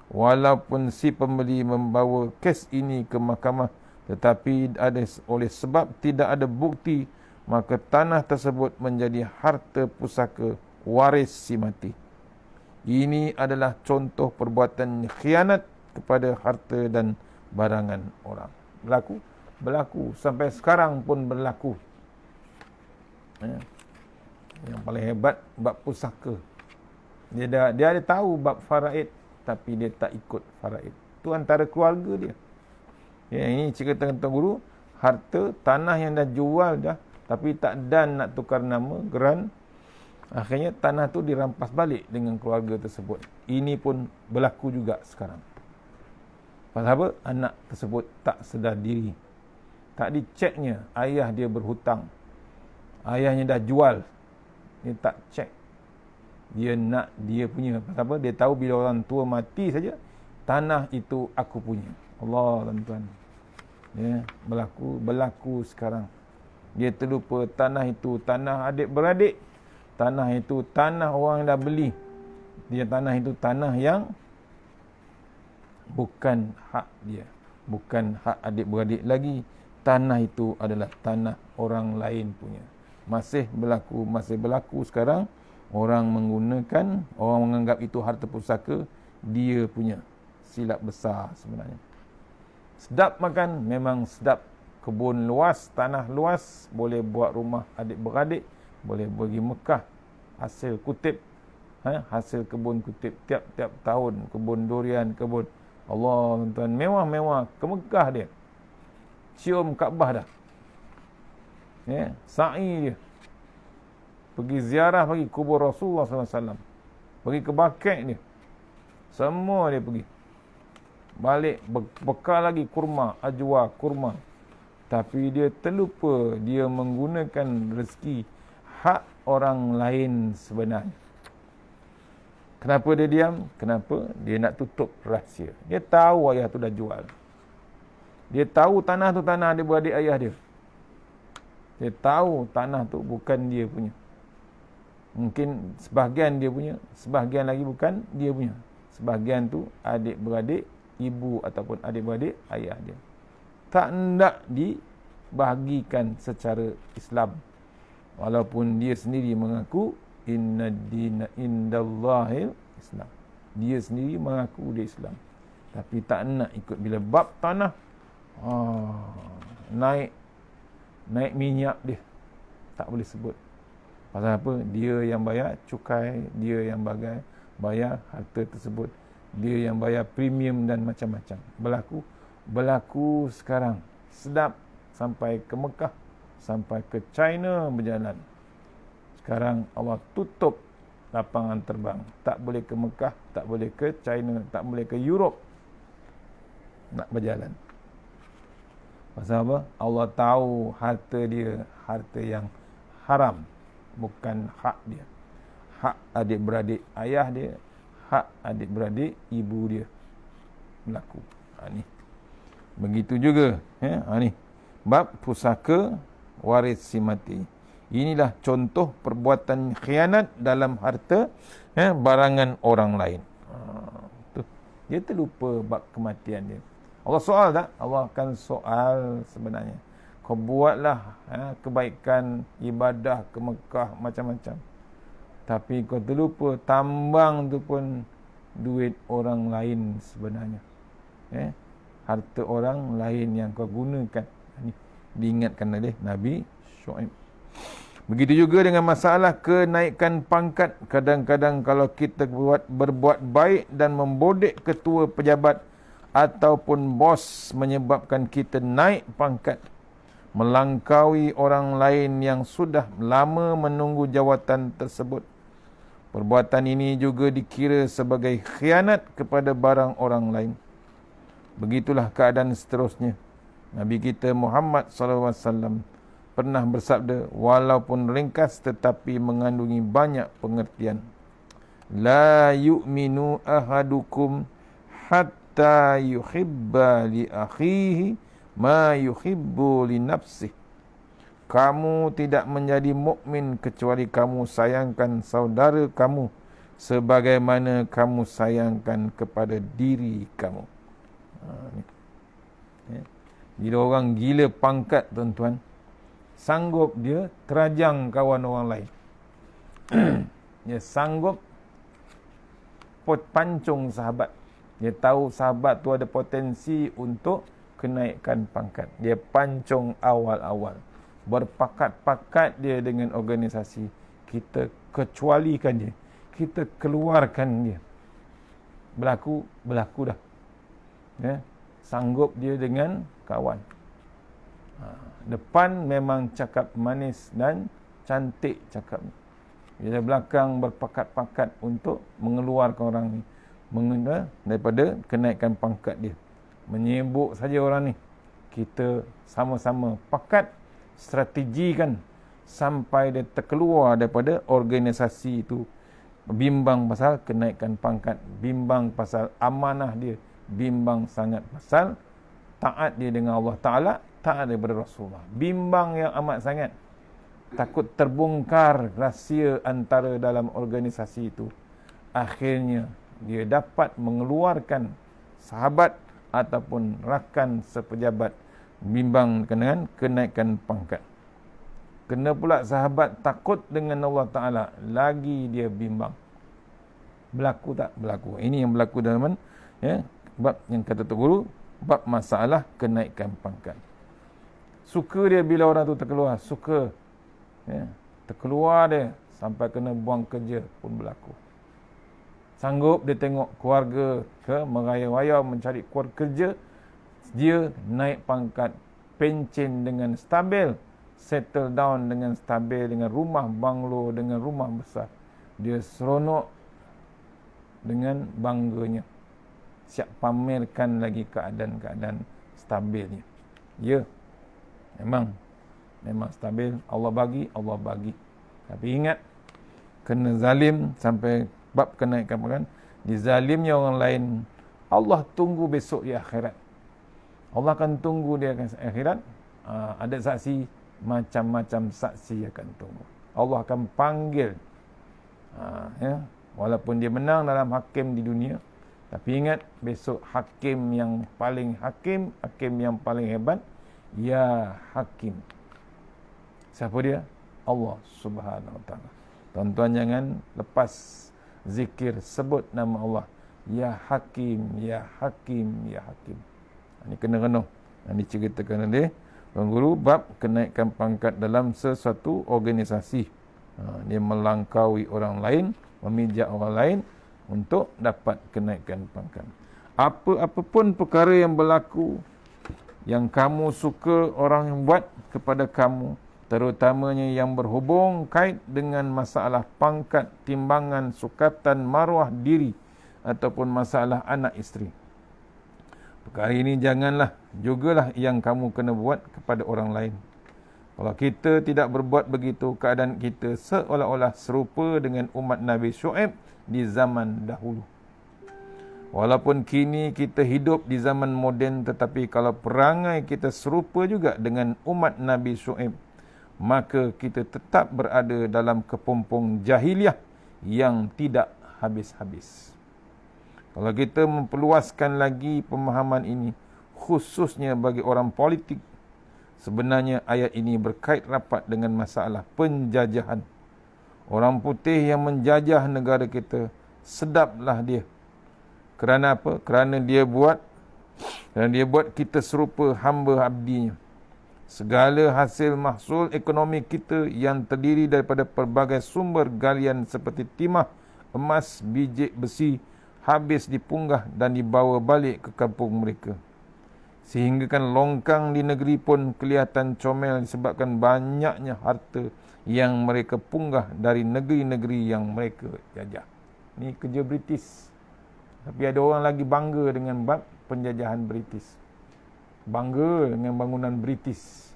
Walaupun si pembeli membawa kes ini ke mahkamah, tetapi oleh sebab tidak ada bukti, maka tanah tersebut menjadi harta pusaka waris si mati. Ini adalah contoh perbuatan khianat kepada harta dan barangan orang. Berlaku sampai sekarang pun berlaku. Yang paling hebat bab pusaka. Dia ada tahu bab faraid, tapi dia tak ikut faraid. Itu antara keluarga dia. Ini cerita tentang guru, harta tanah yang dah jual dah, tapi tak dan nak tukar nama, geran. Akhirnya tanah tu dirampas balik dengan keluarga tersebut. Ini pun berlaku juga sekarang. Pasal apa? Anak tersebut tak sedar diri. Tak diceknya ayah dia berhutang. Ayahnya dah jual. Dia tak cek. Dia nak dia punya. Pasal apa? Dia tahu bila orang tua mati saja, tanah itu aku punya. Allah, tuan-tuan. Ya, berlaku sekarang. Dia terlupa tanah itu tanah adik-beradik. Tanah itu tanah orang yang dah beli. Dia tanah itu tanah yang bukan hak dia. Bukan hak adik-beradik lagi. Tanah itu adalah tanah orang lain punya. Masih berlaku sekarang. Orang menganggap itu harta pusaka dia punya. Silap besar sebenarnya. Sedap makan, memang sedap. Kebun luas, tanah luas, boleh buat rumah adik-beradik, boleh pergi Mekah, hasil kutip, hasil kebun kutip tiap-tiap tahun, kebun durian, kebun Allah, tuan, mewah-mewah ke Mekah dia. Cium Kaabah dah. Ya, sa'i dia. Pergi ziarah, pergi kubur Rasulullah SAW. Pergi ke Baqi' dia. Semua dia pergi. Balik bekal lagi kurma, ajwa, kurma. Tapi dia terlupa dia menggunakan rezeki hak orang lain sebenarnya. Kenapa dia diam? Kenapa? Dia nak tutup rahsia. Dia tahu ayah tu dah jual. Dia tahu tanah tu tanah adik-beradik ayah dia. Dia tahu tanah tu bukan dia punya. Mungkin sebahagian dia punya, sebahagian lagi bukan dia punya. Sebahagian tu adik-beradik ibu ataupun adik-beradik ayah dia. Tak nak dibahagikan secara Islam. Walaupun dia sendiri mengaku inna dina indallahil Islam. Dia sendiri mengaku dia Islam. Tapi tak nak ikut bila bab tanah naik minyak dia. Tak boleh sebut. Pasal apa? Dia yang bayar cukai, dia yang bayar harta tersebut. Dia yang bayar premium dan macam-macam. Berlaku sekarang. Sedap sampai ke Mekah, sampai ke China berjalan. Sekarang Allah tutup lapangan terbang. Tak boleh ke Mekah, tak boleh ke China, tak boleh ke Europe nak berjalan. Pasal apa? Allah tahu harta dia, harta yang haram, bukan hak dia. Hak adik-beradik ayah dia, hak adik-beradik ibu dia. Berlaku. Ni. Begitu juga. Ni. Bab pusaka waris si mati. Inilah contoh perbuatan khianat dalam harta barangan orang lain. Dia terlupa bab kematian dia. Allah soal tak? Allah akan soal sebenarnya. Kau buatlah kebaikan, ibadah ke Mekah, macam-macam. Tapi kau terlupa, tambang tu pun duit orang lain sebenarnya. Harta orang lain yang kau gunakan. Ini diingatkan oleh Nabi Syuaib. Begitu juga dengan masalah kenaikan pangkat. Kadang-kadang kalau kita berbuat baik dan membodek ketua pejabat ataupun bos menyebabkan kita naik pangkat, melangkaui orang lain yang sudah lama menunggu jawatan tersebut. Perbuatan ini juga dikira sebagai khianat kepada barang orang lain. Begitulah keadaan seterusnya. Nabi kita Muhammad SAW pernah bersabda, walaupun ringkas tetapi mengandungi banyak pengertian. La yu'minu ahadukum hatta yuhibba li akhihi ma yuhibbu li nafsih. Kamu tidak menjadi mukmin kecuali kamu sayangkan saudara kamu sebagaimana kamu sayangkan kepada diri kamu. Bila orang gila pangkat, tuan-tuan, sanggup dia terajang kawan orang lain. Dia sanggup pancung sahabat. Dia tahu sahabat tu ada potensi untuk kenaikan pangkat. Dia pancung awal-awal. Berpakat-pakat dia dengan organisasi. Kita kecualikan dia. Kita keluarkan dia. Berlaku dah. Sanggup dia dengan kawan. Depan memang cakap manis dan cantik cakap. Bila belakang berpakat-pakat untuk mengeluarkan orang ni daripada kenaikan pangkat dia. Menyibuk saja orang ni. Kita sama-sama pakat, strategikan sampai dia terkeluar daripada organisasi itu. Bimbang pasal kenaikan pangkat, bimbang pasal amanah dia, bimbang sangat pasal taat dia dengan Allah Ta'ala, taat daripada Rasulullah. Bimbang yang amat sangat. Takut terbongkar rahsia antara dalam organisasi itu. Akhirnya dia dapat mengeluarkan sahabat ataupun rakan sepejabat, bimbang dengan kenaikan pangkat. Kena pula sahabat takut dengan Allah Ta'ala, lagi dia bimbang. Berlaku tak? Berlaku. Ini yang berlaku dalam bab yang kata Tok Guru, bab masalah kenaikan pangkat. Suka dia bila orang tu terkeluar, suka. Terkeluar dia sampai kena buang kerja pun berlaku. Sanggup dia tengok keluarga ke merayau-rayau mencari kerja, dia naik pangkat, pencen dengan stabil, settle down dengan stabil, dengan rumah banglo, dengan rumah besar. Dia seronok dengan bangganya. Siap pamerkan lagi keadaan-keadaan stabilnya. Ya, memang stabil. Allah bagi. Tapi ingat, kena zalim sampai bab kenaikan pangkat. Dizalimnya orang lain, Allah tunggu besok di akhirat. Allah akan tunggu dia akan akhirat. Ada saksi, macam-macam saksi akan tunggu. Allah akan panggil. Walaupun dia menang dalam hakim di dunia, tapi ingat, besok hakim yang paling hakim yang paling hebat, ya hakim. Siapa dia? Allah Subhanahu Wa Taala. Tuan-tuan jangan lepas zikir, sebut nama Allah. Ya Hakim, Ya Hakim, Ya Hakim. Ini kena renung. Ini ceritakan oleh Tuan Guru bab kenaikan pangkat dalam sesuatu organisasi. Dia melangkaui orang lain, memijak orang lain untuk dapat kenaikan pangkat. Apa-apapun perkara yang berlaku, yang kamu suka orang yang buat kepada kamu, terutamanya yang berhubung kait dengan masalah pangkat, timbangan, sukatan, maruah diri ataupun masalah anak isteri. Perkara ini janganlah jugalah yang kamu kena buat kepada orang lain. Kalau kita tidak berbuat begitu, keadaan kita seolah-olah serupa dengan umat Nabi Syuaib di zaman dahulu. Walaupun kini kita hidup di zaman moden, tetapi kalau perangai kita serupa juga dengan umat Nabi Syuaib, maka kita tetap berada dalam kepompong jahiliah yang tidak habis-habis. Kalau kita memperluaskan lagi pemahaman ini, khususnya bagi orang politik, sebenarnya ayat ini berkait rapat dengan masalah penjajahan. Orang putih yang menjajah negara kita, sedaplah dia. Kerana apa? Kerana dia buat kita serupa hamba abdinya. Segala hasil mahsul ekonomi kita yang terdiri daripada pelbagai sumber galian seperti timah, emas, biji besi, habis dipunggah dan dibawa balik ke kampung mereka. Sehingga kan longkang di negeri pun kelihatan comel disebabkan banyaknya harta yang mereka punggah dari negeri-negeri yang mereka jajah. Ini kerja British. Tapi ada orang lagi bangga dengan bab penjajahan British. Bangga dengan bangunan British.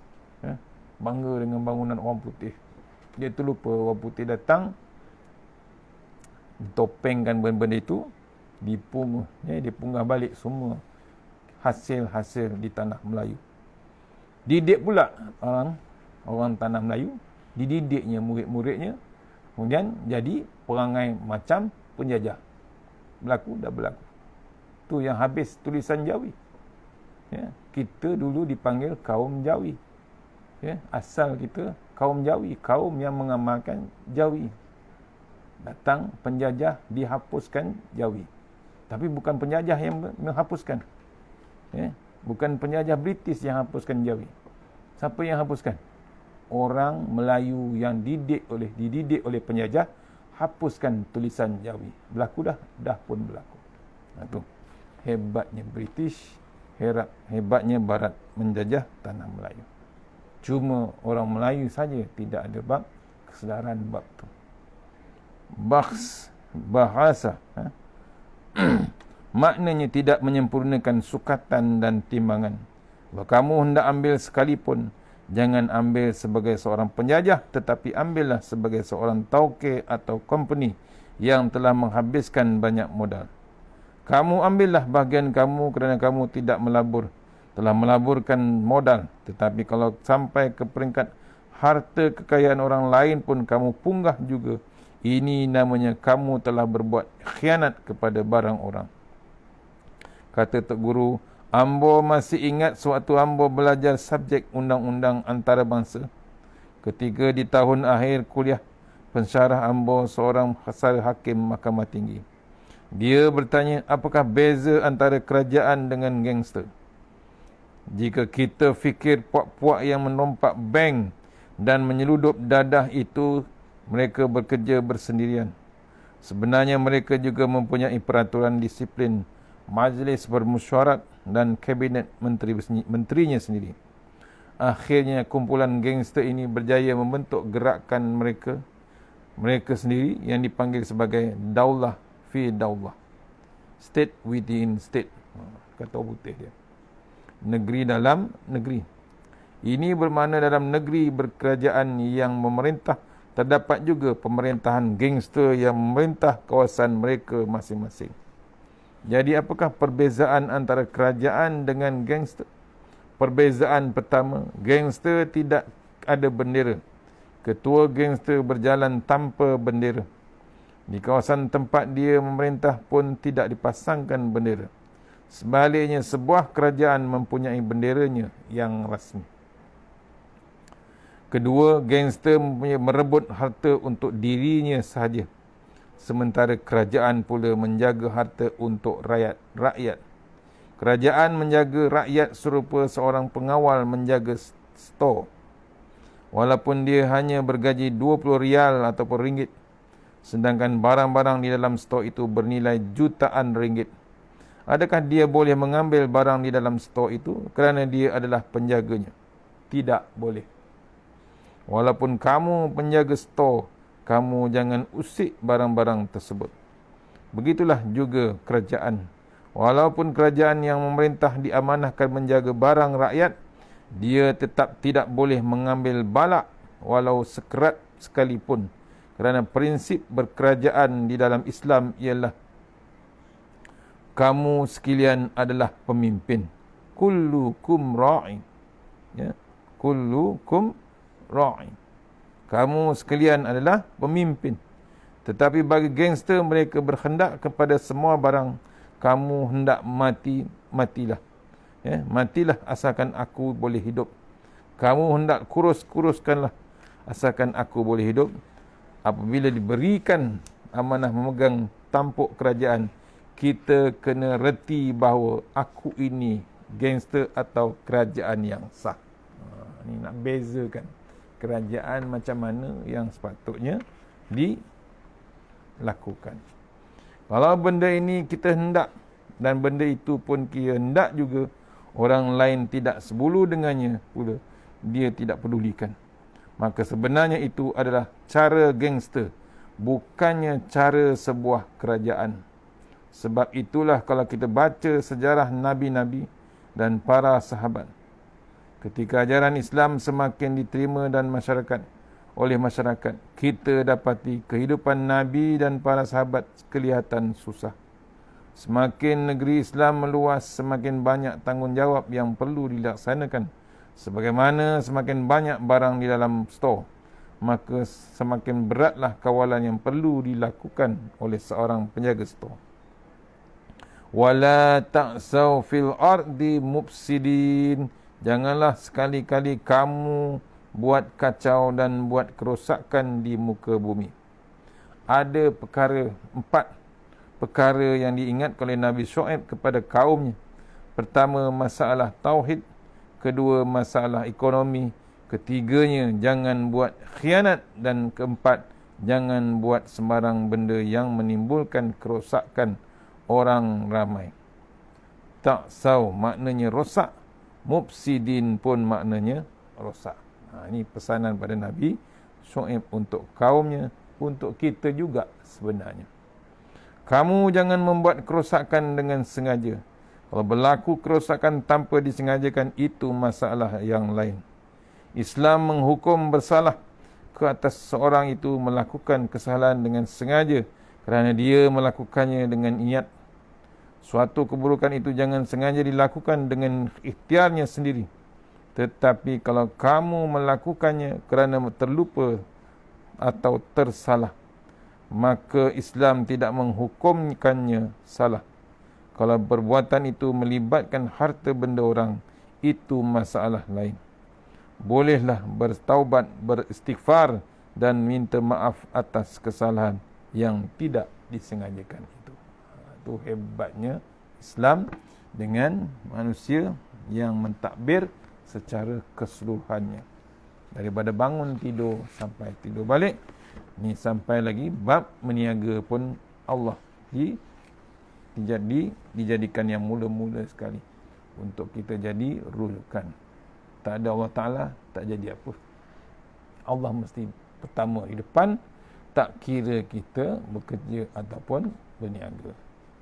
Bangga dengan bangunan orang putih. Dia terlupa orang putih datang, ditopengkan benda-benda itu, dipunggah balik semua hasil-hasil di tanah Melayu. Didik pula orang tanah Melayu, dididiknya murid-muridnya, kemudian jadi perangai macam penjajah. Berlaku. Tu yang habis tulisan Jawi. Kita dulu dipanggil kaum Jawi. Asal kita kaum Jawi, kaum yang mengamalkan Jawi. Datang penjajah, dihapuskan Jawi. Tapi bukan penjajah yang menghapuskan. Bukan penjajah British yang hapuskan Jawi. Siapa yang hapuskan? Orang Melayu yang dididik oleh penjajah, hapuskan tulisan Jawi. Berlaku dah pun berlaku. Itu hebatnya British, hebatnya Barat menjajah tanah Melayu. Cuma orang Melayu saja tidak ada bab kesedaran bab tu. Bahasa maknanya tidak menyempurnakan sukatan dan timbangan. Kalau kamu hendak ambil sekalipun, jangan ambil sebagai seorang penjajah, tetapi ambillah sebagai seorang tauke atau company yang telah menghabiskan banyak modal. Kamu ambillah bahagian kamu kerana kamu tidak telah melaburkan modal. Tetapi kalau sampai ke peringkat harta kekayaan orang lain pun kamu punggah juga, ini namanya kamu telah berbuat khianat kepada barang orang. Kata Tok Guru, ambo masih ingat sewaktu ambo belajar subjek undang-undang antarabangsa. Ketika di tahun akhir kuliah, pensyarah ambo seorang hakim Mahkamah Tinggi. Dia bertanya, apakah beza antara kerajaan dengan gangster? Jika kita fikir puak-puak yang menompak bank dan menyeludup dadah itu, mereka bekerja bersendirian. Sebenarnya mereka juga mempunyai peraturan disiplin, majlis bermesyuarat dan kabinet menterinya sendiri. Akhirnya kumpulan gangster ini berjaya membentuk gerakan mereka sendiri yang dipanggil sebagai daulah fi daulah. State within state. Kata orang putih dia. Negeri dalam negeri. Ini bermakna dalam negeri berkerajaan yang memerintah, terdapat juga pemerintahan gangster yang memerintah kawasan mereka masing-masing. Jadi apakah perbezaan antara kerajaan dengan gangster? Perbezaan pertama, gangster tidak ada bendera. Ketua gangster berjalan tanpa bendera. Di kawasan tempat dia memerintah pun tidak dipasangkan bendera. Sebaliknya, sebuah kerajaan mempunyai benderanya yang rasmi. Kedua, gangster merebut harta untuk dirinya sahaja. Sementara kerajaan pula menjaga harta untuk rakyat. Kerajaan menjaga rakyat serupa seorang pengawal menjaga stor. Walaupun dia hanya bergaji 20 rial ataupun ringgit. Sedangkan barang-barang di dalam stor itu bernilai jutaan ringgit. Adakah dia boleh mengambil barang di dalam stor itu kerana dia adalah penjaganya? Tidak boleh. Walaupun kamu penjaga stor, kamu jangan usik barang-barang tersebut. Begitulah juga kerajaan. Walaupun kerajaan yang memerintah diamanahkan menjaga barang rakyat, dia tetap tidak boleh mengambil balak walau sekerat sekalipun. Kerana prinsip berkerajaan di dalam Islam ialah kamu sekalian adalah pemimpin. Kullukum ra'in. Kullukum ra'in. Kamu sekalian adalah pemimpin. Tetapi bagi gangster, mereka berhendak kepada semua barang kamu hendak mati, matilah. Matilah asalkan aku boleh hidup. Kamu hendak kurus, kuruskanlah asalkan aku boleh hidup. Apabila diberikan amanah memegang tampuk kerajaan, kita kena reti bahawa aku ini gangster atau kerajaan yang sah. Ini nak bezakan kerajaan macam mana yang sepatutnya dilakukan. Kalau benda ini kita hendak, dan benda itu pun kita hendak juga, orang lain tidak sebulu dengannya pula, dia tidak pedulikan, maka sebenarnya itu adalah cara gangster, bukannya cara sebuah kerajaan. Sebab itulah kalau kita baca sejarah Nabi-Nabi dan para sahabat, ketika ajaran Islam semakin diterima oleh masyarakat, kita dapati kehidupan Nabi dan para sahabat kelihatan susah. Semakin negeri Islam meluas, semakin banyak tanggungjawab yang perlu dilaksanakan. Sebagaimana semakin banyak barang di dalam stor, maka semakin beratlah kawalan yang perlu dilakukan oleh seorang penjaga stor. Wala ta'saw fil ardi mufsidin. Janganlah sekali-kali kamu buat kacau dan buat kerosakan di muka bumi. Ada empat perkara yang diingatkan oleh Nabi Syuaib kepada kaumnya. Pertama, masalah tauhid. Kedua, masalah ekonomi. Ketiganya, jangan buat khianat. Dan keempat, jangan buat sembarang benda yang menimbulkan kerosakan orang ramai. Ta'saw maknanya rosak, mufsidin pun maknanya rosak. Ini pesanan pada Nabi Syuaib untuk kaumnya, untuk kita juga sebenarnya. Kamu jangan membuat kerosakan dengan sengaja. Kalau berlaku kerosakan tanpa disengajakan, itu masalah yang lain. Islam menghukum bersalah ke atas seorang itu melakukan kesalahan dengan sengaja kerana dia melakukannya dengan niat. Suatu keburukan itu jangan sengaja dilakukan dengan ikhtiarnya sendiri. Tetapi kalau kamu melakukannya kerana terlupa atau tersalah, maka Islam tidak menghukumkannya salah. Kalau perbuatan itu melibatkan harta benda orang, itu masalah lain. Bolehlah bertaubat, beristighfar dan minta maaf atas kesalahan yang tidak disengajakan itu. Itu hebatnya Islam dengan manusia yang mentadbir secara keseluruhannya. Daripada bangun tidur sampai tidur balik. Ni sampai lagi bab meniaga pun Allah dijadikan yang mula-mula sekali untuk kita jadi rujukan. Tak ada Allah Ta'ala, tak jadi apa. Allah mesti pertama di depan, tak kira kita bekerja ataupun berniaga.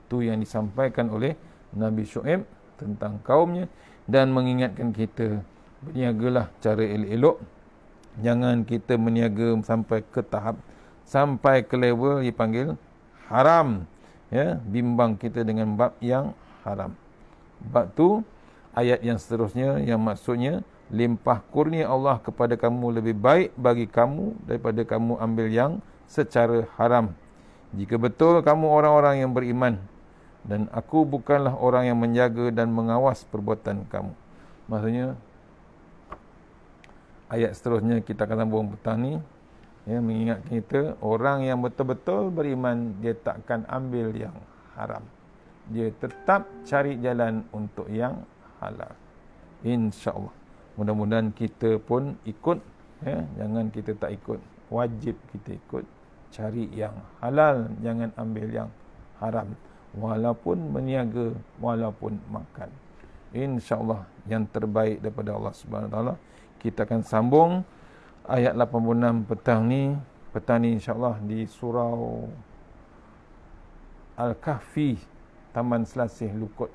Itu yang disampaikan oleh Nabi Syuaib tentang kaumnya, dan mengingatkan kita, berniagalah cara elok-elok. Jangan kita berniaga sampai ke tahap, sampai ke level dipanggil haram. Bimbang kita dengan bab yang haram. Bab tu ayat yang seterusnya yang maksudnya, limpah kurnia Allah kepada kamu lebih baik bagi kamu daripada kamu ambil yang secara haram. Jika betul kamu orang-orang yang beriman, dan aku bukanlah orang yang menjaga dan mengawas perbuatan kamu. Maksudnya ayat seterusnya kita akan sambung petang ni, mengingat kita orang yang betul-betul beriman, dia takkan ambil yang haram. Dia tetap cari jalan untuk yang halal. InsyaAllah. Mudah-mudahan kita pun ikut. Jangan kita tak ikut. Wajib kita ikut. Cari yang halal. Jangan ambil yang haram. Walaupun berniaga, walaupun makan. InsyaAllah yang terbaik daripada Allah Subhanahu Wa Taala. Kita akan sambung ayat 86 petang ni insyaAllah di surau Al-Kahfi, Taman Selasih Lukut.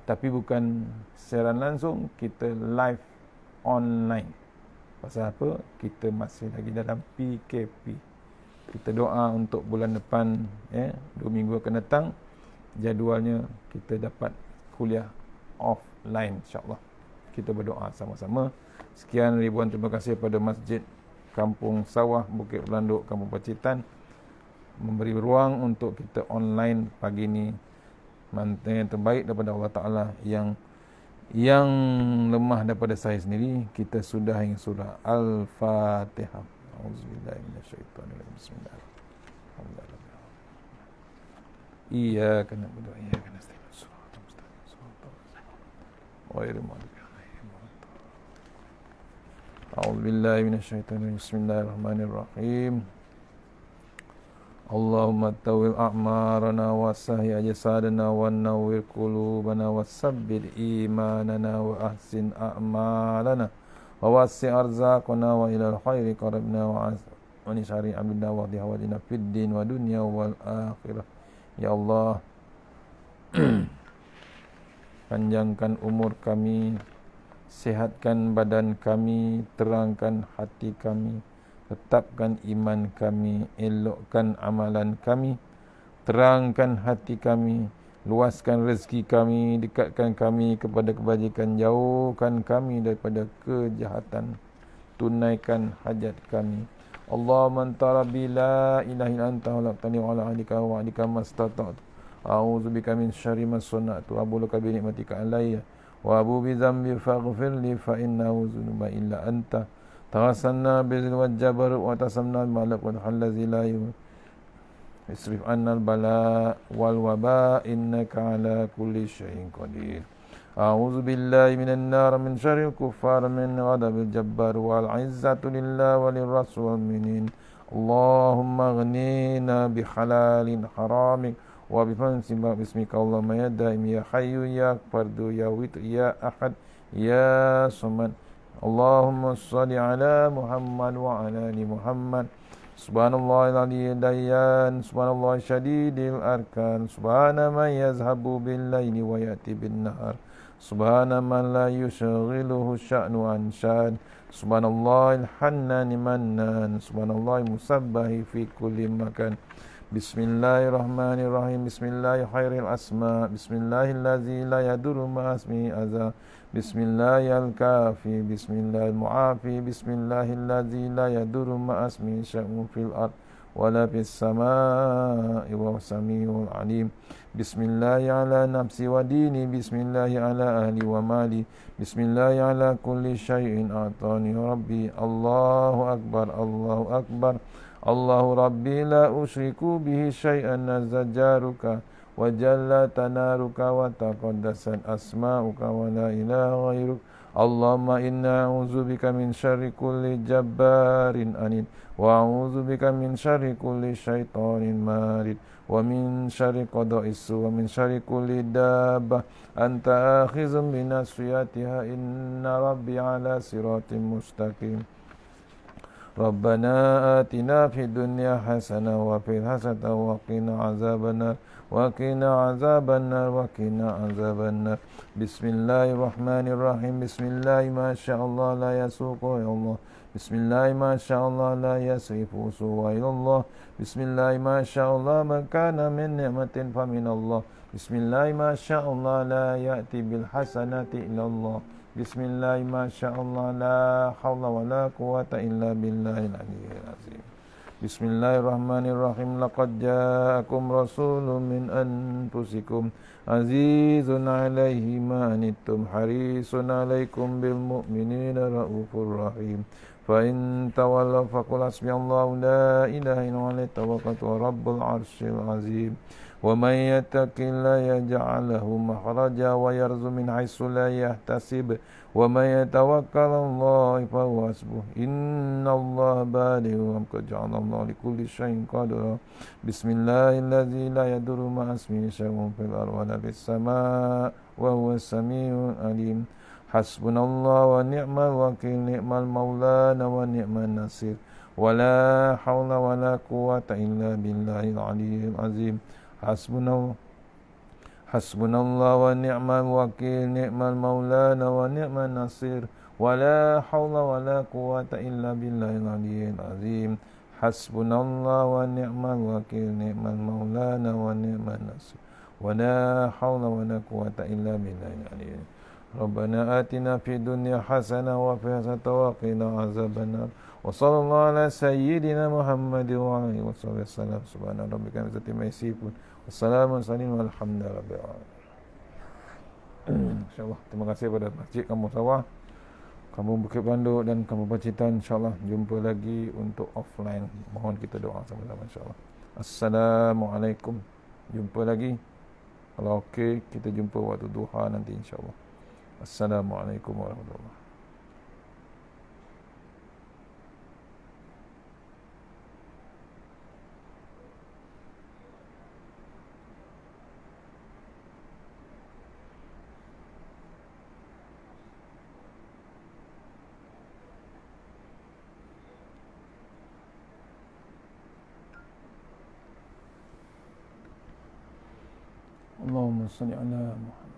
Tapi bukan siaran langsung, kita live online. Pasal apa? Kita masih lagi dalam PKP. Kita doa untuk bulan depan, 2 minggu akan datang, jadualnya kita dapat kuliah offline insyaAllah. Kita berdoa sama-sama. Sekian ribuan terima kasih pada Masjid Kampung Sawah, Bukit Belanduk, Kampung Pacitan. memberi ruang untuk kita online pagi ni. Mantan yang terbaik daripada Allah Ta'ala. Yang lemah daripada saya sendiri, kita sudah hingga surah Al-Fatihah. Auzubillahi minasyaitonirrajim. Bismillahirrahmanirrahim. Iyyaka na'budu wa iyyaka nasta'in. Shiratal mustaqim. Shiratal ladzina ghairil maghdubi 'alaihim waladdallin. Auzubillahi minasyaitonirrajim. Bismillahirrahmanirrahim. Allahumma tawil a'marana wa sahih ajsadana wa nawwir qulubana wa sabbir imanana wa ahsin a'malana wa wasi' arzaqana wa ilal khairi qarabna wa nishari abdina wa dihawadina fid din wa dunya wal akhirah. Ya Allah, panjangkan umur kami, sihatkan badan kami, terangkan hati kami, tetapkan iman kami, elokkan amalan kami, terangkan hati kami, luaskan rezeki kami, dekatkan kami kepada kebajikan, jauhkan kami daripada kejahatan, tunaikan hajat kami. Allahumma anta rabbi la ilaha illa anta khalaqtani wa ala ahdika wa wa'dika mastata'tu. A'udzubika min syarri ma sana'tu wa a'udzu bi ni'matika alayya wa abu bi dhanbi faghfir li fa innahu dzunuba illa anta. Tawassalna bil wajjabar wa tasamna malak wa allazi la yusrif anna al bala wal waba innaka ala kulli syai'in qadir. A'udzu billahi minan nar min syarril kuffar min ghadabil jabbar wal 'izzatu lillahi walir rasul minin. Allahumma ghnina bi halalin haramik wa bi fansi bismika Allahumma ya daim ya hayyu ya fardu ya witr ya ahad ya samad. Allahumma salli ala Muhammad wa ala ali Muhammad. Subhanallahil aliyyil dayyan, subhanallah syadidil arkan, subhana man yazhabu bil laili wa yati bin nahar, subhana man la yushghiluhu sya'nu an sya'an, subhanallahil hannani mannan, subhanallahil musabbahi fi kulli makan. Bismillahirrahmanirrahim. Bismillahi khairil asma. Bismillahilladzi la yadurru ma ismihi adza. Bismillahil kafi. Bismillahil mu'afi. Bismillahilladzi la yadurru ma ismihi syai'un fil ard wala fis samaa'i wa samiul alim. Bismillahi ala nafsi wa dini. Bismillahi ala ahli wa mali. Bismillahi ala kulli syai'in a'tani rabbi. Allahu akbar. Allahu akbar. Allahu Rabbi la usyriku bihi syai'an nazzajaruka wa jalla tanaruka wa taqaddasat asma'uka wa la ilaha ghairuk. Allahumma inna a'udzubika min syarri kulli jabbarin anid wa a'udzubika min syarri kulli syaitanin marid wa min syarri qada'is su wa min syarri kulli dabbah anta akhizun binasiyatiha inna rabbi ala siratim mustaqim. Rabbana atina fid dunya hasanah wa fil hasanah wa qina azabannar wa qina azabannar wa qina azabannar. Bismillahirrahmanirrahim. Bismillahi ma sya'allah la yasuqu ya Allah. Bismillahi ma sya'allah la yasrifu suwa ila Allah. Bismillahi ma sya'allah ma kana min ni'matin fa min Allah. Bismillahi ma sya'allah la ya'ti bil hasanati illa Allah. Bismillahi ma sya'allah la hawla wa la quwata illa billahil aliyyil azim. Bismillahirrahmanirrahim. Laqad ja'akum rasulun min anfusikum azizun 'alaihi ma anittum harisun 'alaikum bil mu'minina raufur rahim. Fa in tawallaw faqul hasbiyallahu la ilaha illa huwa alayhi tawakkaltu wa rabbul 'arsyil azim. Wa may yattaqillaha yaj'al lahu makhraja wa yarzuqhu min haitsu la yahtasib wa may yatawakkal 'alallahi fa huwa hasbuh innallaha balighu qad ja'ala Allahu likulli syai'in qadira. Bismillahilladzi la yadurru ma'a ismihi syai'un fil ardi wa la fis samaa'i wa huwas samii'ul 'aliim. Hasbunallahu wa ni'mal wakeel, ni'mal maulana wa ni'man nasir. Wa la haula wa la quwwata illa billahil 'aliyyil 'azim. Hasbunallah wa ni'mal wakil, ni'mal maulana wa ni'man nasir. Wa la hawla wa la quwwata illa billahil aliyyil azim. Hasbunallah wa ni'mal wakil, ni'mal maulana wa ni'man nasir. Wa la hawla wa la quwwata illa billahil aliyyil ربنا آتنا في الدنيا حسنة وفي حسنة وقنا عذاب النار وصلى الله على سيدنا محمد وعلى آله وصحبه وسلم سبحان ربك رب العزة عما يصفون والسلام على المرسلين والحمد لله رب العالمين. InsyaAllah terima kasih kepada Masjid Kampung Sawah, Kampung Bukit Banduk dan Kampung Pacitan. InsyaAllah jumpa lagi untuk offline. Mohon kita doa sama-sama insyaAllah. Assalamualaikum. Jumpa lagi. Kalau okey, kita jumpa waktu duha nanti insyaAllah. Assalamualaikum warahmatullahi. Allahumma salli ala Muhammad.